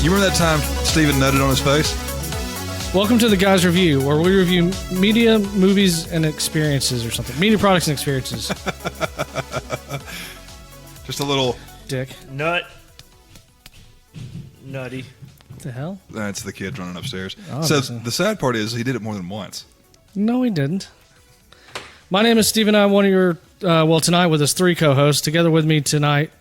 You remember that time Steven nutted on his face? Welcome to The Guys Review, where we review media, movies, and experiences or something. Media products and experiences. Just a little... Dick. Nutty. What the hell? That's the kid running upstairs. Oh, so the sad part is he did it more than once. No, he didn't. My name is Steven. I'm one of your, tonight with us 3 co-hosts. Together with me tonight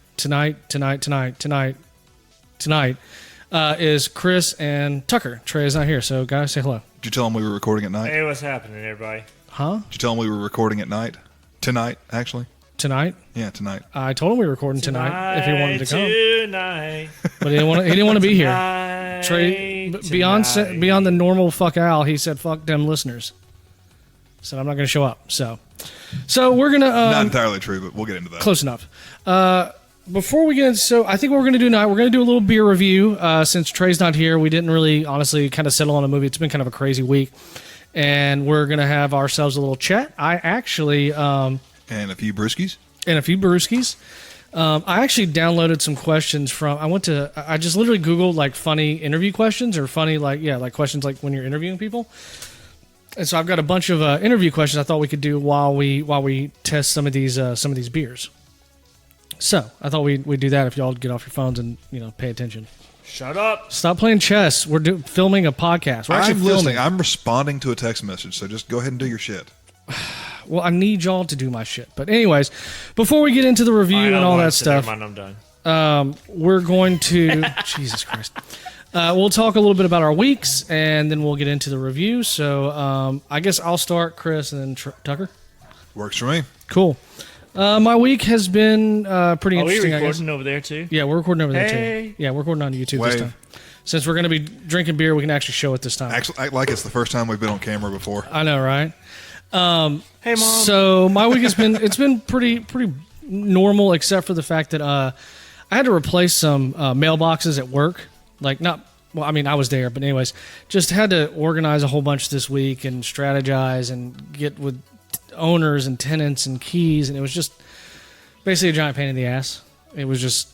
is Chris and Tucker. Trey is not here, so guys, say hello. Did you tell him we were recording at night? Hey, what's happening, everybody? Huh? Did you tell him we were recording at night? Tonight, actually? Tonight? Yeah, tonight. I told him we were recording tonight if he wanted to come. Tonight. But he didn't want to be here. Trey, beyond the normal fuck Al, he said fuck them listeners. Said I'm not going to show up. So we're going to... Not entirely true, but we'll get into that. Close enough. Before we get into... So I think what we're going to do tonight, we're going to do a little beer review. Since Trey's not here, we didn't really, honestly, kind of settle on a movie. It's been kind of a crazy week. And we're going to have ourselves a little chat. I actually... and a few brewskis. I actually downloaded some questions from... I just literally Googled, like, funny interview questions or funny, like questions like when you're interviewing people. And so I've got a bunch of interview questions I thought we could do while we test some of these beers. So I thought we'd do that if y'all get off your phones and pay attention. Shut up. Stop playing chess. We're filming a podcast. We're actually filming. I'm responding to a text message, so just go ahead and do your shit. Well, I need y'all to do my shit. But anyways, before we get into the review and all that stuff, never mind, I'm done. we're going to Jesus Christ. We'll talk a little bit about our weeks, and then we'll get into the review. So I guess I'll start, Chris, and then Tucker. Works for me. Cool. My week has been pretty interesting. Are we recording over there too? Yeah, we're recording over there too. Yeah, we're recording on YouTube this time. Since we're going to be drinking beer, we can actually show it this time. Actually, act like it's the first time we've been on camera before. I know, right? Hey, Mom. So my week has been pretty normal, except for the fact that I had to replace some mailboxes at work. I was there, but anyways, just had to organize a whole bunch this week and strategize and get with owners and tenants and keys, and it was just basically a giant pain in the ass. It was just...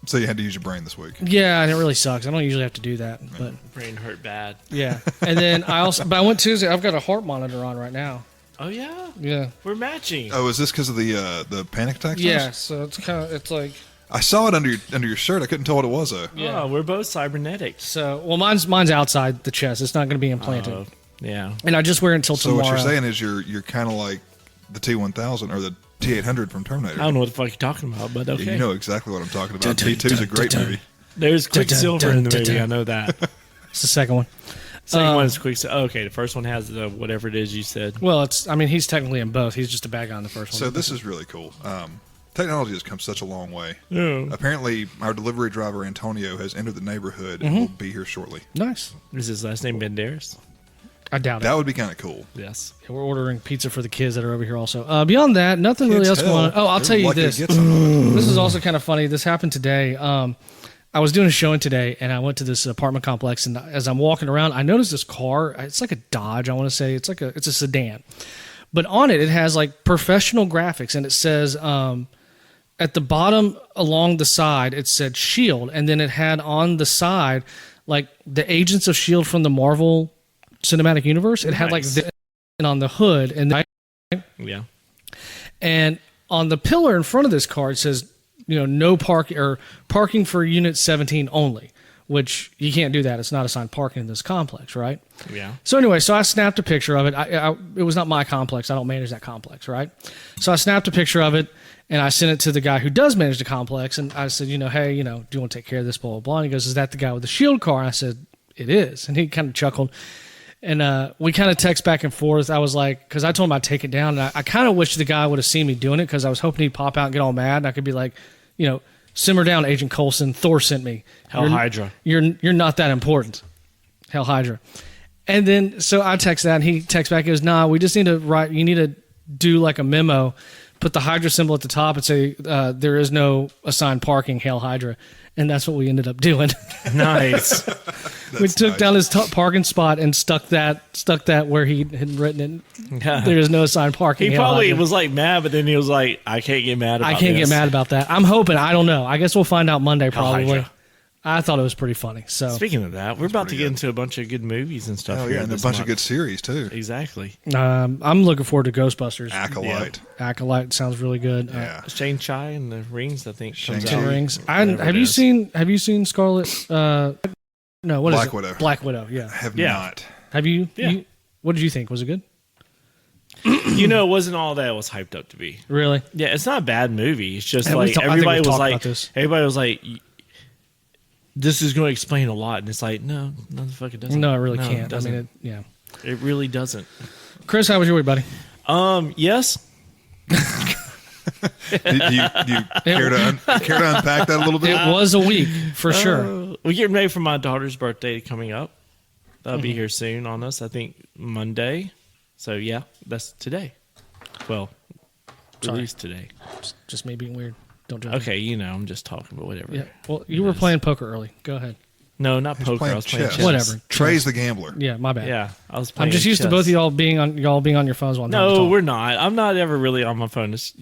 So you had to use your brain this week. Yeah, and it really sucks. I don't usually have to do that, but... Brain hurt bad. Yeah. And then I went Tuesday. I've got a Harp monitor on right now. Oh, yeah? Yeah. We're matching. Oh, is this because of the panic attacks? Yeah, so it's like... I saw it under your shirt. I couldn't tell what it was, though. Yeah. Oh, we're both cybernetics. So, well, mine's outside the chest. It's not going to be implanted. Yeah. And I just wear it until tomorrow. So what you're saying is you're kind of like the T-1000 or the T-800 from Terminator. I don't know what the fuck you're talking about, but okay. Yeah, you know exactly what I'm talking about. T2 is a great movie. There's Quicksilver in the movie. I know that. It's the second one. Second one is Quicksilver. Oh, okay, the first one has whatever it is you said. Well, he's technically in both. He's just a bad guy in the first one. So this is really cool. Technology has come such a long way. Yeah. Apparently, our delivery driver, Antonio, has entered the neighborhood and will be here shortly. Nice. Is his last name Banderas? I doubt it. That would be kind of cool. Yes. Yeah, we're ordering pizza for the kids that are over here also. Beyond that, nothing really else going on. Oh, I'll tell you this. This is also kind of funny. This happened today. I was doing a showing today, and I went to this apartment complex, and as I'm walking around, I noticed this car. It's like a Dodge, I want to say. It's a sedan. But on it has like professional graphics, and it says... at the bottom along the side, it said S.H.I.E.L.D., and then it had on the side, like, the Agents of S.H.I.E.L.D. from the Marvel Cinematic Universe. It had, like, this on the hood. Yeah. And on the pillar in front of this car, it says, no parking, or parking for Unit 17 only, which you can't do that. It's not assigned parking in this complex, right? Yeah. So anyway, I snapped a picture of it. It was not my complex. I don't manage that complex, right? So I snapped a picture of it, and I sent it to the guy who does manage the complex, and I said, hey, do you want to take care of this, blah, blah, blah. And he goes, is that the guy with the S.H.I.E.L.D. car? And I said, it is. And he kind of chuckled. And we kind of text back and forth. I was like, because I told him I'd take it down, and I kind of wish the guy would have seen me doing it, because I was hoping he'd pop out and get all mad, and I could be like, simmer down, Agent Coulson. Thor sent me. Hell Hydra. You're not that important. Hell Hydra. And then, so I text that, and he texts back, he goes, nah, we just need to write, you need to do like a memo, put the Hydra symbol at the top and say, there is no assigned parking, Hail Hydra. And that's what we ended up doing. Nice. We took down his parking spot and stuck that where he had written it. Yeah. There is no assigned parking. He probably was like mad, but then he was like, I can't get mad about this. I can't get mad about that. I'm hoping. I don't know. I guess we'll find out Monday probably. I thought it was pretty funny. So speaking of that, we're about to get into a bunch of good movies and stuff. Oh yeah, and a bunch of good series too. Exactly. I'm looking forward to Ghostbusters. Acolyte. Yeah. Acolyte sounds really good. Yeah. Shang-Chi and the Rings, I think. Ten Rings. Have you seen Scarlet? No, what is it? Black Widow. Black Widow. Yeah. Have not. Have you? Yeah. What did you think? Was it good? It wasn't all that it was hyped up to be. Really? Yeah, it's not a bad movie. It's just Yeah, like everybody was like, this is going to explain a lot, and it's like, no, the fuck it doesn't. No, it really can't. It doesn't. It really doesn't. Chris, how was your week, buddy? Yes. Do you care to unpack that a little bit? It was a week for sure. We're getting ready for my daughter's birthday coming up. That'll be here soon on us. I think Monday. So yeah, that's today. Well, released today. Just me being weird. Don't do it. Okay, I'm just talking, but whatever. Yeah. Well, you were playing poker early. Go ahead. No, not poker. I was playing chess. Whatever. Trey's the gambler. Yeah, my bad. Yeah, I was playing. I'm just used to both of y'all being on your phones while I'm No, we're not. I'm not ever really on my phone. That's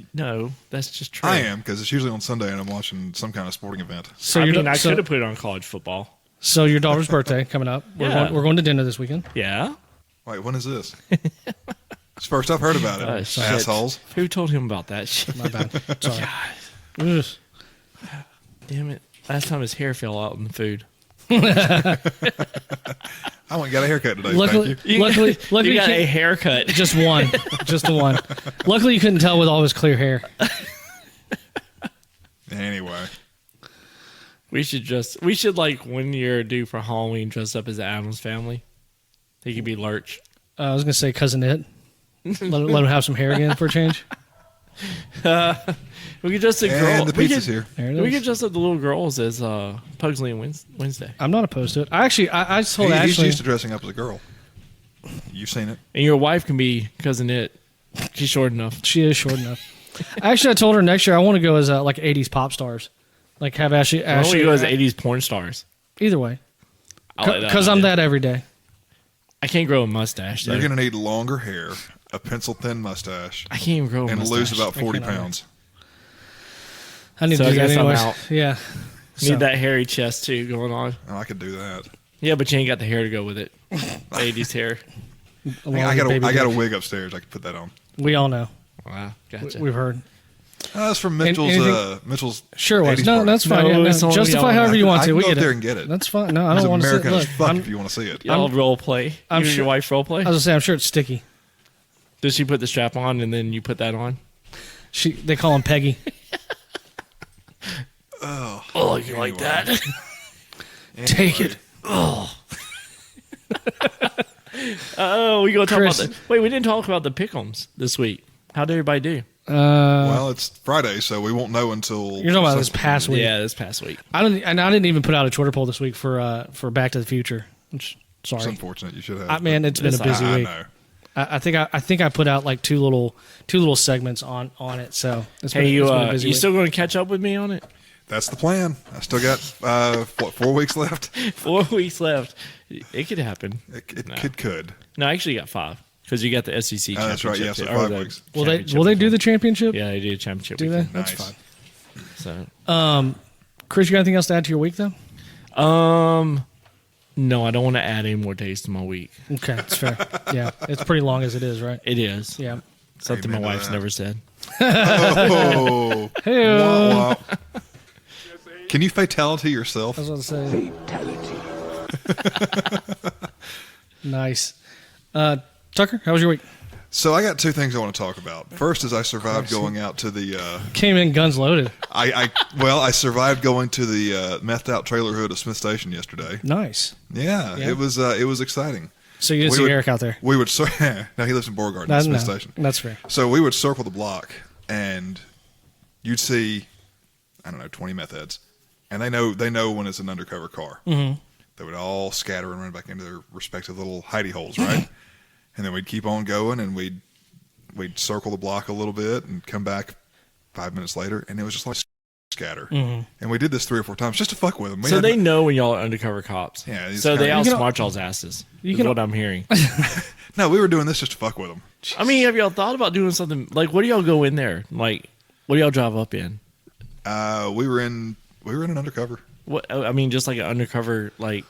just Trey. I am, because it's usually on Sunday and I'm watching some kind of sporting event. So I could have put it on college football. So your daughter's birthday coming up. Yeah. We're going to dinner this weekend. Yeah. Wait, when is this? It's the first I've heard about it. Assholes. Who told him about that shit? My bad. Sorry. Damn it. Last time his hair fell out in the food. I went and got a haircut today. Luckily, you got a haircut. Just one. Just the one. Luckily, you couldn't tell with all his clear hair. Anyway. We should like when you're due for Halloween, dress up as the Addams Family. He could be Lurch. I was going to say Cousin It. Let him have some hair again for a change. We could dress the girl. And the pizza's here. We could dress up the little girls as Pugsley and Wednesday. I'm not opposed to it. I told He's Ashley. used to dressing up as a girl. You've seen it. And your wife can be Cousin It. She's short enough. She is short enough. Actually, I told her next year I want to go as like 80s pop stars. Like have Ashley Why don't we go as 80s porn stars? Either way. Because I'm that every day. I can't grow a mustache. You're going to need longer hair, a pencil-thin mustache, I can't even grow a mustache. and lose about 40 pounds. I need to do that anyways. Yeah. Need that hairy chest too going on. Oh, I could do that. Yeah, but you ain't got the hair to go with it. 80s hair. I got a wig upstairs. I could put that on. We all know. Wow, gotcha. We've heard. That's from Mitchell's. Sure was. 80s No, party. that's fine. No, yeah, justify however you want I to. can We go get up there it. and get it. That's fine. No, I don't want to see it. American as Look, fuck if you want to see it. Y'all role play. You and sure- your wife role play? I was going to say, I'm sure it's sticky. Does she put the strap on and then you put that on? They call him Peggy. Oh, you like that? Take it. Oh, we gonna talk Chris. about Wait, we didn't talk about the pick'ems this week. How did everybody do? Well, it's Friday, so we won't know until. You're talking about this past week. Yeah, this past week. I didn't even put out a Twitter poll this week for Back to the Future. Sorry, It's unfortunate. You should have. Man, it's been a busy week. I know. I think I put out like two little segments on it. So it's been, Hey, it's been a busy you week. still going to catch up with me on it? That's the plan. I still got 4 weeks left. 4 weeks left. It could happen. It could. No, I actually got 5 because you got the SEC championship. That's right. Yeah, so too, 5 or weeks. Will they do the championship? Yeah, they do the championship. Do they? weekend. That's Nice. fine. So, Chris, you got anything else to add to your week though? no, I don't want to add any more days to my week. Okay, that's fair. Yeah, it's pretty long as it is, right? It is. Yeah. Something Amen my to wife's that. never said. Oh. Hey, Wah, wah. Can you fatality yourself? I was about to say. Nice. Tucker, how was your week? So I got 2 things I want to talk about. First is I survived going out to the. Came in guns loaded. I survived going to the methed out trailer hood of Smith Station yesterday. Nice. Yeah. It was exciting. So you didn't see Eric out there? We would. No, he lives in Beauregard, not Smith Station. That's fair. So we would circle the block, and you'd see, I don't know, 20 meth heads, and they know when it's an undercover car. Mm-hmm. They would all scatter and run back into their respective little hidey holes, right? And then we'd keep on going, and we'd circle the block a little bit and come back 5 minutes later, and it was just like scatter. Mm-hmm. And we did this 3 or 4 times just to fuck with them. So they know when y'all are undercover cops. Yeah. So they outsmart y'all's asses. Is what I'm hearing. No, we were doing this just to fuck with them. I mean, have y'all thought about doing something like? What do y'all go in there? Like, what do y'all drive up in? We were in an undercover. What? I mean, just like an undercover, like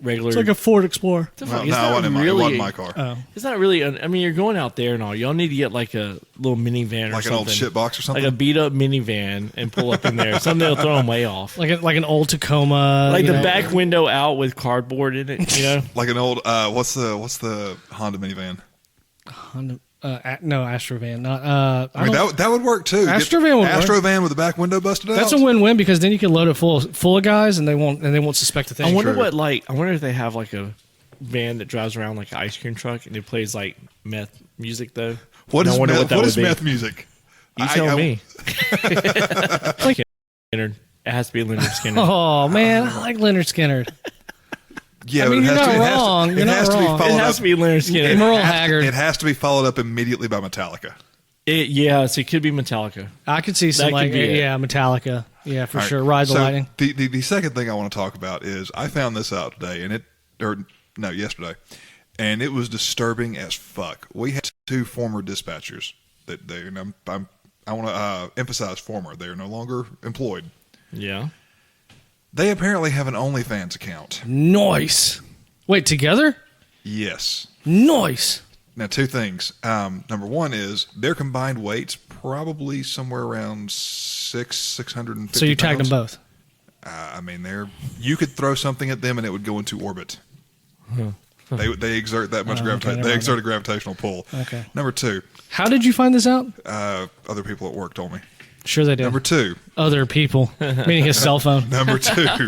regular. It's like a Ford Explorer. No, it wasn't my car. Oh. It's not really. I mean, you're going out there and all. Y'all need to get like a little minivan or Like something. an old shit box or something? Like a beat up minivan and pull up in there. Something that'll throw them way off. Like an old Tacoma. Like the back window out with cardboard in it. You know. Like an old. What's the Honda minivan? Honda. No, Astrovan. Not. I mean, that would work too. Astrovan would work. Astrovan with the back window busted out. That's a win-win because then you can load it full of guys and they won't suspect a thing. I wonder I wonder if they have like a van that drives around like an ice cream truck and it plays like meth music though. What is meth music? You tell me. Like Leonard. It has to be Leonard Skinner. Oh man, I like Leonard Skinner. Yeah, I mean, you're not wrong. You're not wrong. It has to be Leonard Skinner. Merle Haggard. It has to be followed up immediately by Metallica. So it could be Metallica. I could see some Metallica. Yeah, for sure. Ride the Lightning. The second thing I want to talk about is I found this out today, yesterday, and it was disturbing as fuck. We had 2 former dispatchers that I want to emphasize former. They are no longer employed. Yeah. They apparently have an OnlyFans account. Nice. Wait, together? Yes. Nice. Now, 2 things. Number one is their combined weight's probably somewhere around 650 So you tagged pounds. them both? I mean, you could throw something at them and it would go into orbit. They exert that much gravitation. They exert a gravitational pull. Okay. Number 2. How did you find this out? Other people at work told me. Sure they did. Number 2. Other people, meaning his cell phone. Number 2.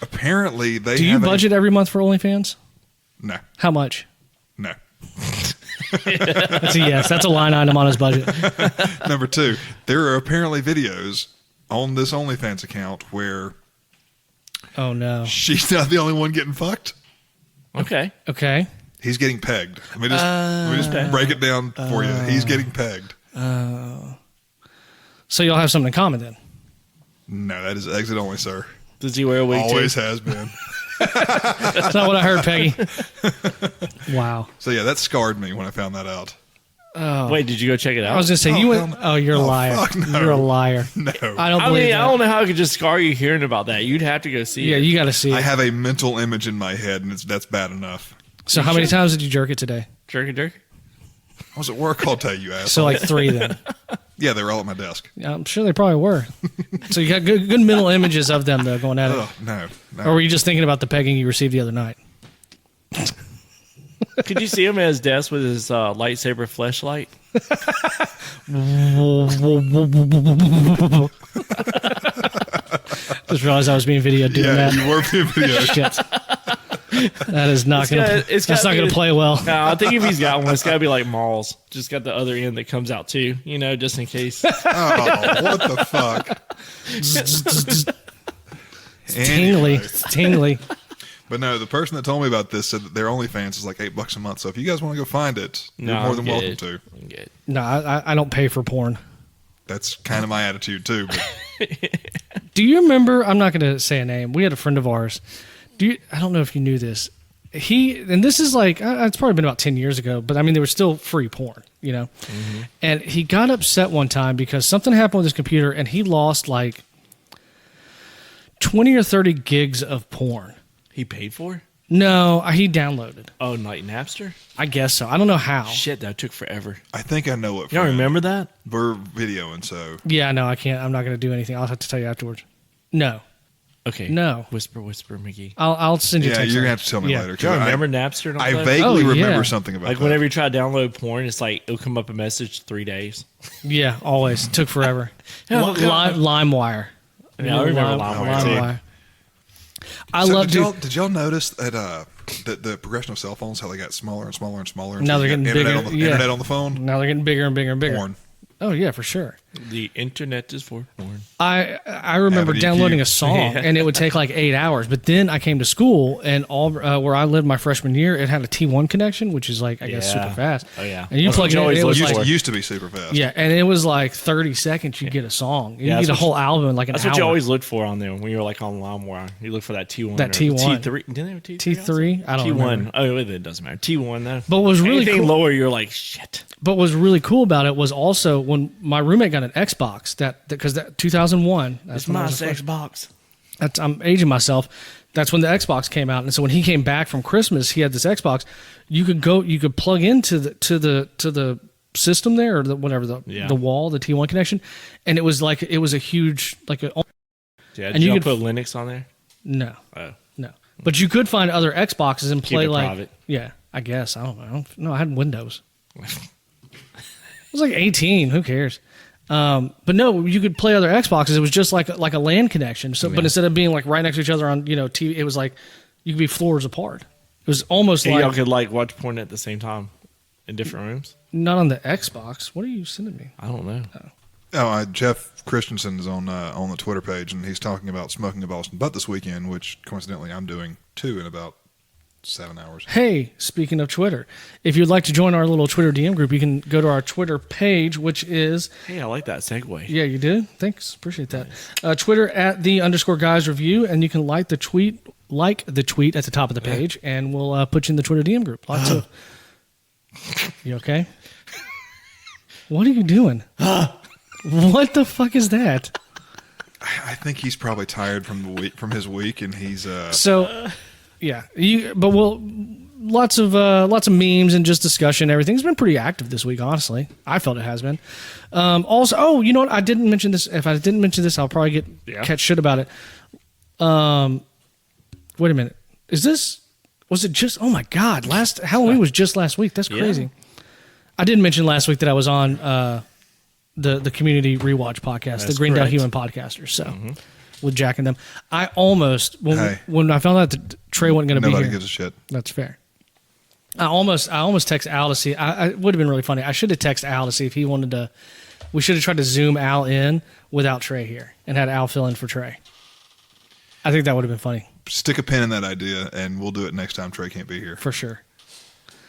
Apparently, they Do you budget every month for OnlyFans? No. How much? No. That's a yes. That's a line item on his budget. Number 2. There are apparently videos on this OnlyFans account where Oh no, she's not the only one getting fucked. Okay. He's getting pegged. Let me just break it down for you. He's getting pegged. So y'all have something in common then? No, that is exit only, sir. Does he wear a wig Always too? has been. That's not what I heard, Peggy. Wow. So yeah, that scarred me when I found that out. Oh. Wait, did you go check it out? I was going to say, you went... Oh, you're a liar. Fuck no. You're a liar. No. I don't believe that. I don't know how it could just scar you hearing about that. You'd have to go see it. Yeah, you got to see it. I have a mental image in my head, and that's bad enough. So how many times did you jerk it today? Jerk. I was at work all day, you asshole. So like 3 then. Yeah, they were all at my desk. Yeah, I'm sure they probably were. So you got good mental images of them though going at it. No. Or were you just thinking about the pegging you received the other night? Could you see him at his desk with his lightsaber fleshlight? Just realized I was being videoed doing that. Yeah, you were being videoed. Shit. That is not going to. It's not going to play well. No, I think if he's got one, it's got to be like Maul's. Just got the other end that comes out too. You know, just in case. Oh, what the fuck? It's tingly. It's tingly. But no, the person that told me about this said that their OnlyFans is like $8 a month. So if you guys want to go find it, you're more than welcome to. No, I don't pay for porn. That's kind of my attitude too. But. Do you remember? I'm not going to say a name. We had a friend of ours. I don't know if you knew this. And this is like, it's probably been about 10 years ago, but I mean, there was still free porn, you know? Mm-hmm. And he got upset one time because something happened with his computer and he lost like 20 or 30 gigs of porn. He paid for? No, he downloaded. Oh, like Napster? I guess so. I don't know how. Shit, that took forever. I think I know what. Y'all remember that? We're videoing, so. Yeah, no, I can't. I'm not going to do anything. I'll have to tell you afterwards. No. Okay. No. Whisper, McGee. I'll send you a text. text. Yeah, you're going to have to tell me later. Do you remember Napster? I vaguely remember something about like that. Whenever you try to download porn, it's like, it'll come up a message 3 days. Yeah, always. It took forever. LimeWire. Yeah, I remember LimeWire. too. Did y'all notice that the progression of cell phones, how they got smaller and smaller and smaller? Now they're getting bigger. Internet on the phone? Now they're getting bigger and bigger and bigger. Porn. Oh, yeah, for sure. The internet is for porn. I remember downloading a song, and it would take like 8 hours. But then I came to school, and where I lived my freshman year, it had a T1 connection, which is like, I guess, super fast. Oh, yeah. And you plug it in, it was like, used to be super fast. Yeah, and it was like 30 seconds, you get a song. You get a whole album in like an hour. That's what you always looked for on there when you were like on LimeWire. You look for that T1. That T1. T3. Didn't they have T3? T3? I don't remember. Oh, it doesn't matter. T1, though. But what was really anything cool, lower, you're like, shit. But what was really cool about it was also when my roommate got an Xbox, because that 2001. That's my Xbox. I'm aging myself. That's when the Xbox came out, and so when he came back from Christmas, he had this Xbox. You could plug into the system there, or the wall, the T1 connection, and it was a huge Yeah, and you could put Linux on there. No, no, but you could find other Xboxes and play private. Yeah, I guess I don't know. I had Windows. It was like 18. Who cares? But no, you could play other Xboxes. It was just like a LAN connection. So, but instead of being like right next to each other on TV, it was like you could be floors apart. It was almost like y'all could watch porn at the same time in different rooms. Not on the Xbox. What are you sending me? I don't know. Jeff Christensen is on the Twitter page, and he's talking about smoking a Boston butt this weekend, which coincidentally I'm doing too in about 7 hours. Hey, speaking of Twitter, if you'd like to join our little Twitter DM group, you can go to our Twitter page, which is... Hey, I like that segue. Yeah, you do? Thanks. Appreciate that. Twitter at @the_guysreview, and you can like the tweet at the top of the page, and we'll put you in the Twitter DM group. Lots of... You okay? What are you doing? What the fuck is that? I think he's probably tired from his week, and he's... Yeah, lots of memes and just discussion. Everything's been pretty active this week, honestly. I felt it has been. Also, you know what? I didn't mention this. If I didn't mention this, I'll probably catch shit about it. Wait a minute. Was it just? Oh my God! Halloween was just last week. That's crazy. Yeah. I didn't mention last week that I was on the community rewatch podcast, the Green Down Human Podcasters. So. Mm-hmm. With Jack and them, I almost when I found out that Trey wasn't going to be here. Nobody gives a shit. That's fair. I almost texted Al to see. I would have been really funny. I should have texted Al to see if he wanted to. We should have tried to zoom Al in without Trey here and had Al fill in for Trey. I think that would have been funny. Stick a pin in that idea, and we'll do it next time Trey can't be here. For sure.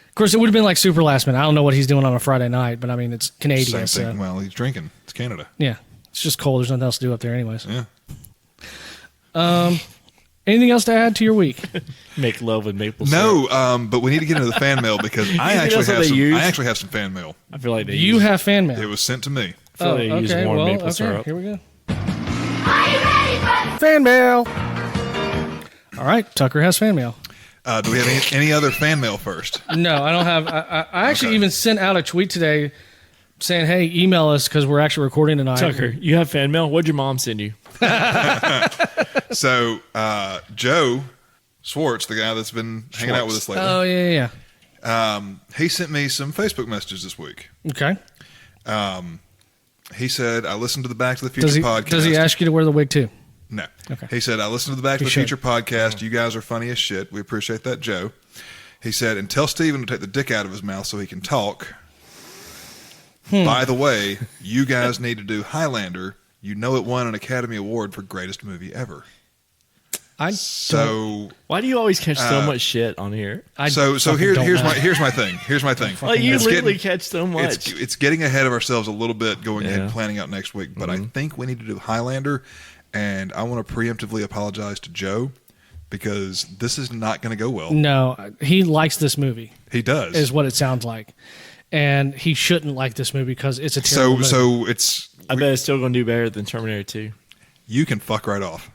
Of course, it would have been like super last minute. I don't know what he's doing on a Friday night, but I mean, it's Canadian. Same thing. Well, he's drinking. It's Canada. Yeah, it's just cold. There's nothing else to do up there, anyways. Yeah. Anything else to add to your week? Make love with maple syrup. No, but we need to get into the fan mail because I actually have some fan mail. I feel like you have fan mail. It was sent to me. Maple syrup. Here we go. Are you ready for fan mail? All right, Tucker has fan mail. Do we have any other fan mail first? No, I don't have. I actually even sent out a tweet today saying, "Hey, email us because we're actually recording tonight." Tucker, you have fan mail? What'd your mom send you? So, Joe Swartz, the guy that's been hanging out with us lately. Oh, yeah. He sent me some Facebook messages this week. Okay. He said, I listened to the Back to the Future podcast. Does he ask you to wear the wig too? No. Okay. He said, I listened to the Back to the Future podcast. You guys are funny as shit. We appreciate that, Joe. He said, and tell Steven to take the dick out of his mouth so he can talk. By the way, you guys need to do Highlander. You know it won an Academy Award for greatest movie ever. Why do you always catch so much shit on here? Here's my thing. Like you literally catch so much. It's getting ahead of ourselves a little bit, going ahead and planning out next week. But I think we need to do Highlander, and I want to preemptively apologize to Joe because this is not going to go well. No, he likes this movie. He does, is what it sounds like, and he shouldn't like this movie because it's a terrible movie. So it's. I bet it's still going to do better than Terminator 2. You can fuck right off.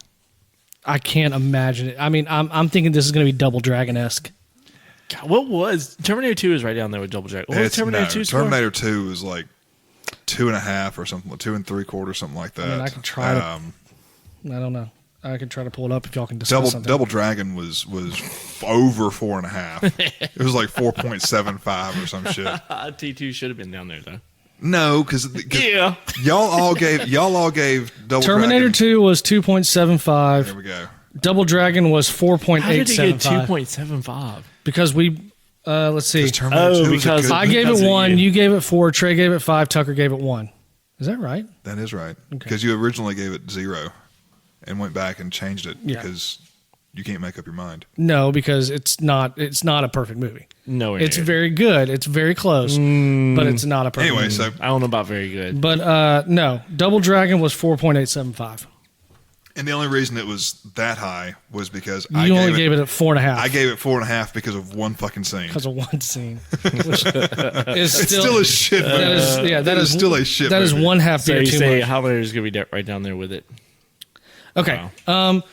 I can't imagine it. I mean, I'm thinking this is going to be Double Dragon-esque. God, what was Terminator 2 is right down there with Double Dragon. What was Terminator 2 score? Terminator 2 is like 2.5 or something, 2 3/4, something like that. I mean, I can try to. I don't know. I can try to pull it up if y'all can discuss something. Double Dragon was over 4.5. It was like 4.75 or some shit. T2 should have been down there though. No, because y'all all gave Double Terminator Dragon. 2 was 2.75. There we go. Double Dragon was 4.875. How did he get 2.75? Because we let's see. Because I gave it 1, you gave it 4, Trey gave it 5, Tucker gave it 1. Is that right? That is right. Because you originally gave it 0 and went back and changed it because you can't make up your mind. No, because it's not a perfect movie. No, it's very good. It's very close, but it's not a perfect movie. So I don't know about very good. But no, Double Dragon was 4.875. And the only reason it was that high was because you only gave it a 4.5. I gave it 4.5 because of one fucking scene. Because of one scene, which is still a shit movie. That is still a shit. That is one half beer too much. Highlander is gonna be right down there with it. Okay. Wow.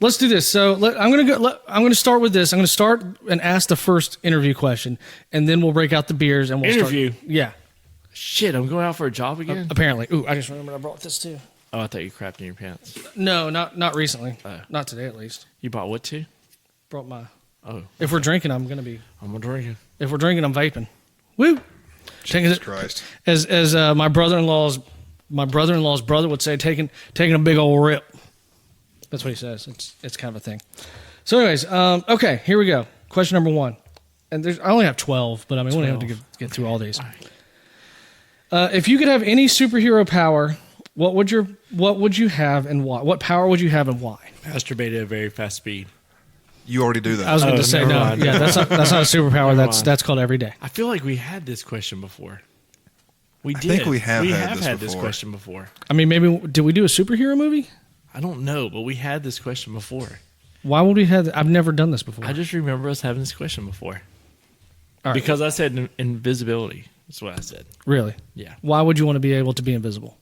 let's do this. So I'm going to start with this. I'm going to start and ask the first interview question, and then we'll break out the beers and we'll interview. Yeah. Shit, I'm going out for a job again? Apparently. Ooh, I just remembered I brought this too. Oh, I thought you crapped in your pants. No, not recently. Not today, at least. You bought what too? Brought my... Oh. If we're drinking, I'm going to drinking. If we're drinking, I'm vaping. Woo! Jesus Christ. As my brother-in-law's brother would say, taking a big old rip. That's what he says. It's kind of a thing. So anyways, okay, here we go. Question number 1. And I only have 12, but I mean, we only have to get through all these. If you could have any superhero power, what would you have and why? What power would you have and why? Masturbate at a very fast speed. You already do that. I was going to say no. Mind. Yeah, that's not a superpower. That's called everyday. I feel like we had this question before. I think we have had this before. question before. I mean, maybe did we do a superhero movie? I don't know, but we had this question before. Why would we have? I've never done this before. I just remember us having this question before. All right. Because I said invisibility. That's what I said. Really? Yeah. Why would you want to be able to be invisible?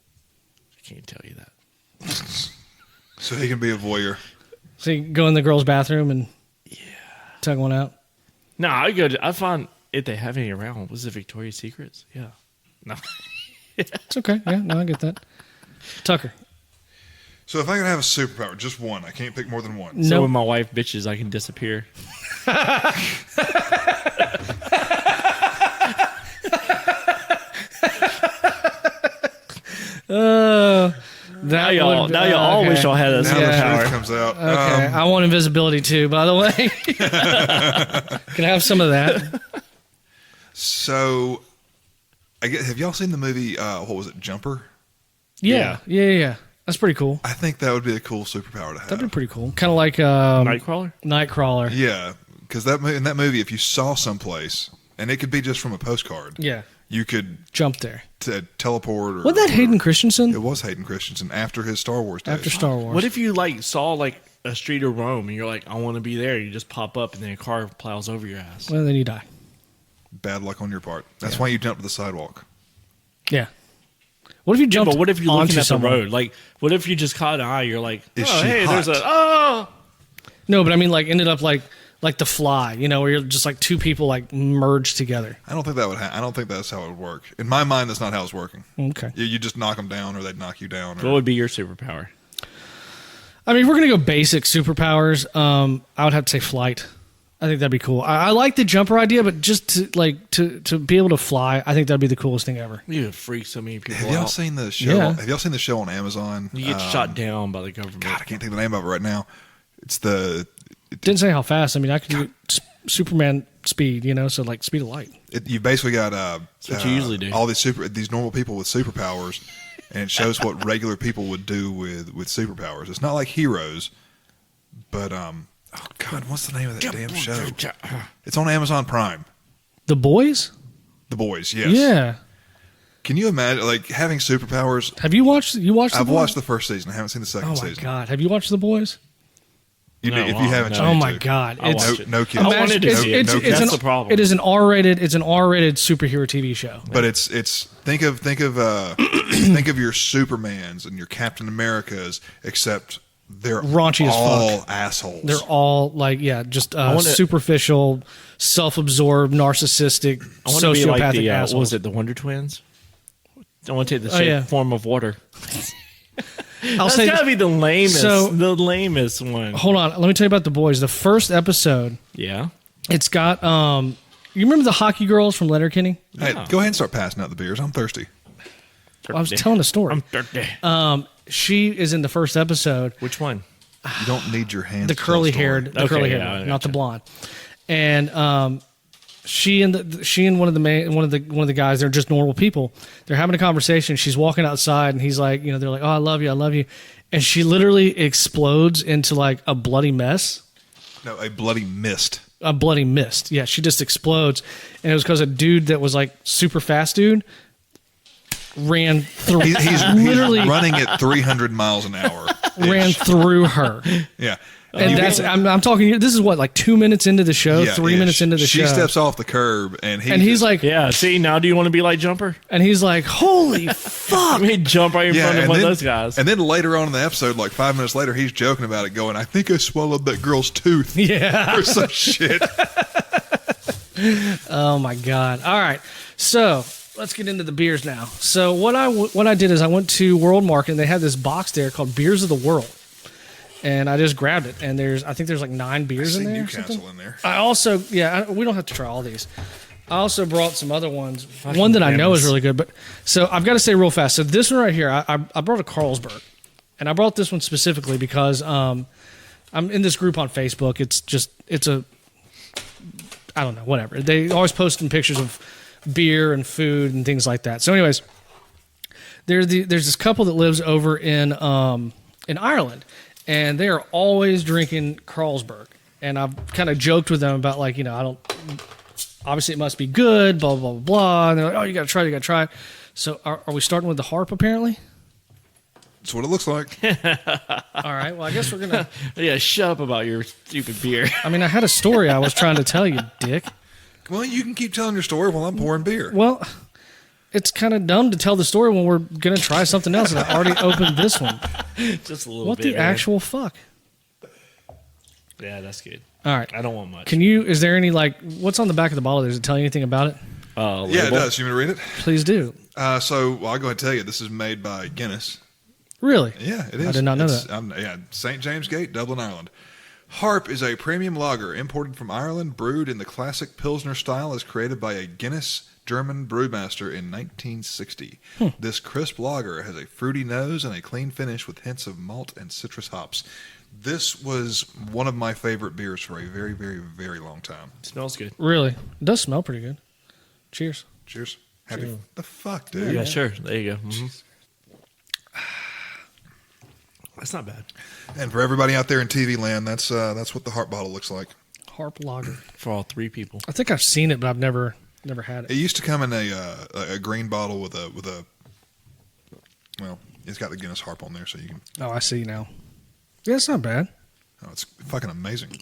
I can't tell you that. So he can be a voyeur. So you go in the girls' bathroom and tug one out? No, I found if they have any around. Was it Victoria's Secrets? Yeah. No. It's okay. Yeah, no, I get that. Tucker. So if I could have a superpower, just one, I can't pick more than one. So Nope. when my wife bitches, I can disappear. Now y'all all wish y'all had a Now the truth superpower. comes out. Okay, I want invisibility too, by the way. Can I have some of that? So, have y'all seen the movie, what was it, Jumper? Yeah. That's pretty cool. I think that would be a cool superpower to have. That'd be pretty cool. Kind of like Nightcrawler? Nightcrawler. Yeah, because in that movie, if you saw someplace, and it could be just from a postcard, Yeah. you could Jump there. teleport. Or Wasn't that Hayden Christensen? It was Hayden Christensen after his Star Wars days. After Star Wars. What if you saw a street of Rome and you're like, I want to be there. You just pop up and then a car plows over your ass. Well, then you die. Bad luck on your part. That's why you jump to the sidewalk. Yeah. What if you jumped But what if you're looking onto at someone? the road? Like, what if you just caught an eye? You're like, Is oh, she hey, hot? there's No, but I mean, ended up like The Fly, where you're just two people merged together. I don't think that would. I don't think that's how it would work. In my mind, that's not how it's working. Okay. You just knock them down, or they'd knock you down. What would be your superpower? I mean, if we're gonna go basic superpowers, I would have to say flight. I think that'd be cool. I like the jumper idea, but just to be able to fly, I think that'd be the coolest thing ever. You would freak so many people Have y'all out. seen the show? Yeah. Have y'all seen the show on Amazon? You get shot down by the government. God, I can't think of the name of it right now. It's the. Didn't say how fast. I mean, I could do Superman speed, so speed of light. You basically got That's what you usually do. all these normal people with superpowers, and it shows what regular people would do with superpowers. It's not like Heroes, but oh God, what's the name of that damn show? It's on Amazon Prime. The Boys? The Boys, yes. Yeah. Can you imagine having superpowers? Have you watched? The I've Boys? watched the first season. I haven't seen the second Oh my season. God! Have you watched The Boys? You No, do, if you haven't, no. you Oh need my to. God! I'll It's watch it. No kidding. I wanted to see it. That's the problem. It is an R-rated. It's an R-rated superhero TV show. But it's think of think of your Supermans and your Captain Americas, except they're Raunchy as all fuck. assholes. They're all just superficial, self-absorbed, narcissistic, I want to be sociopathic like the, assholes. what was it, the Wonder Twins? I want to take the yeah. form of water. I'll That's say got to be the lamest, So- the lamest one. Hold on, let me tell you about The Boys. The first episode, Yeah. it's got you remember the hockey girls from Letterkenny? Hey, go ahead and start passing out the beers. I'm thirsty. I was telling a story. I'm dirty. She is in the first episode. Which one? You don't need your hands. The to tell a story. curly-haired, Okay, yeah, one, I not the gotcha. blonde. And she and one of the guys, they're just normal people. They're having a conversation. She's walking outside, and he's like, they're like, "Oh, I love you," and she literally explodes into a bloody mess. No, a bloody mist. A bloody mist. Yeah, she just explodes, and it was because a dude that was super fast dude ran through. He's literally running at 300 miles an hour. ran through her. Yeah. And I'm talking. This is what, like 2 minutes into the show, 3 minutes into the show. She steps off the curb, and he's like, "Yeah, see, now do you want to be like Jumper?" And he's like, "Holy fuck!" He'd jump right in front of one of those guys. And then later on in the episode, like 5 minutes later, he's joking about it, going, "I think I swallowed that girl's tooth." Yeah, or some shit. Oh my god! All right, so let's get into the beers now. So what I did is I went to World Market, and they had this box there called Beers of the World. And I just grabbed it, and I think there's like 9 beers in there. Newcastle in there. I also, we don't have to try all these. I also brought some other ones. One that I know is really good, but so I've got to say real fast. So this one right here, I brought a Carlsberg, and I brought this one specifically because I'm in this group on Facebook. I don't know, whatever. They always posting pictures of beer and food and things like that. So, anyways, there's this couple that lives over in Ireland. And they are always drinking Carlsberg. And I've kind of joked with them about, like, obviously it must be good, blah, blah, blah, blah. And they're like, oh, you got to try it. So are we starting with the Harp, apparently? That's what it looks like. All right. Well, I guess we're going to... Yeah, shut up about your stupid beer. I mean, I had a story I was trying to tell you, dick. Well, you can keep telling your story while I'm pouring beer. Well... It's kind of dumb to tell the story when we're going to try something else, and I already opened this one. Just a little bit. What the actual fuck? Yeah, that's good. All right. I don't want much. Is there any, like, what's on the back of the bottle? Does it tell you anything about it? Yeah, it does. You want me to read it? Please do. I'll go ahead and tell you. This is made by Guinness. Really? Yeah, it is. I did not know that. Yeah, St. James Gate, Dublin, Ireland. Harp is a premium lager imported from Ireland, brewed in the classic Pilsner style as created by a Guinness German brewmaster in 1960. This crisp lager has a fruity nose and a clean finish with hints of malt and citrus hops. This was one of my favorite beers for a very, very, very long time. It smells good. Really? It does smell pretty good. Cheers. Cheers. The fuck, dude? Yeah, sure. There you go. Mm-hmm. That's not bad. And for everybody out there in TV land, that's what the Harp bottle looks like. Harp lager. For all 3 people. I think I've seen it, but I've never had it. It used to come in a green bottle with a well, it's got the Guinness Harp on there, so you can. Oh, I see now. Yeah, it's not bad. Oh, it's fucking amazing.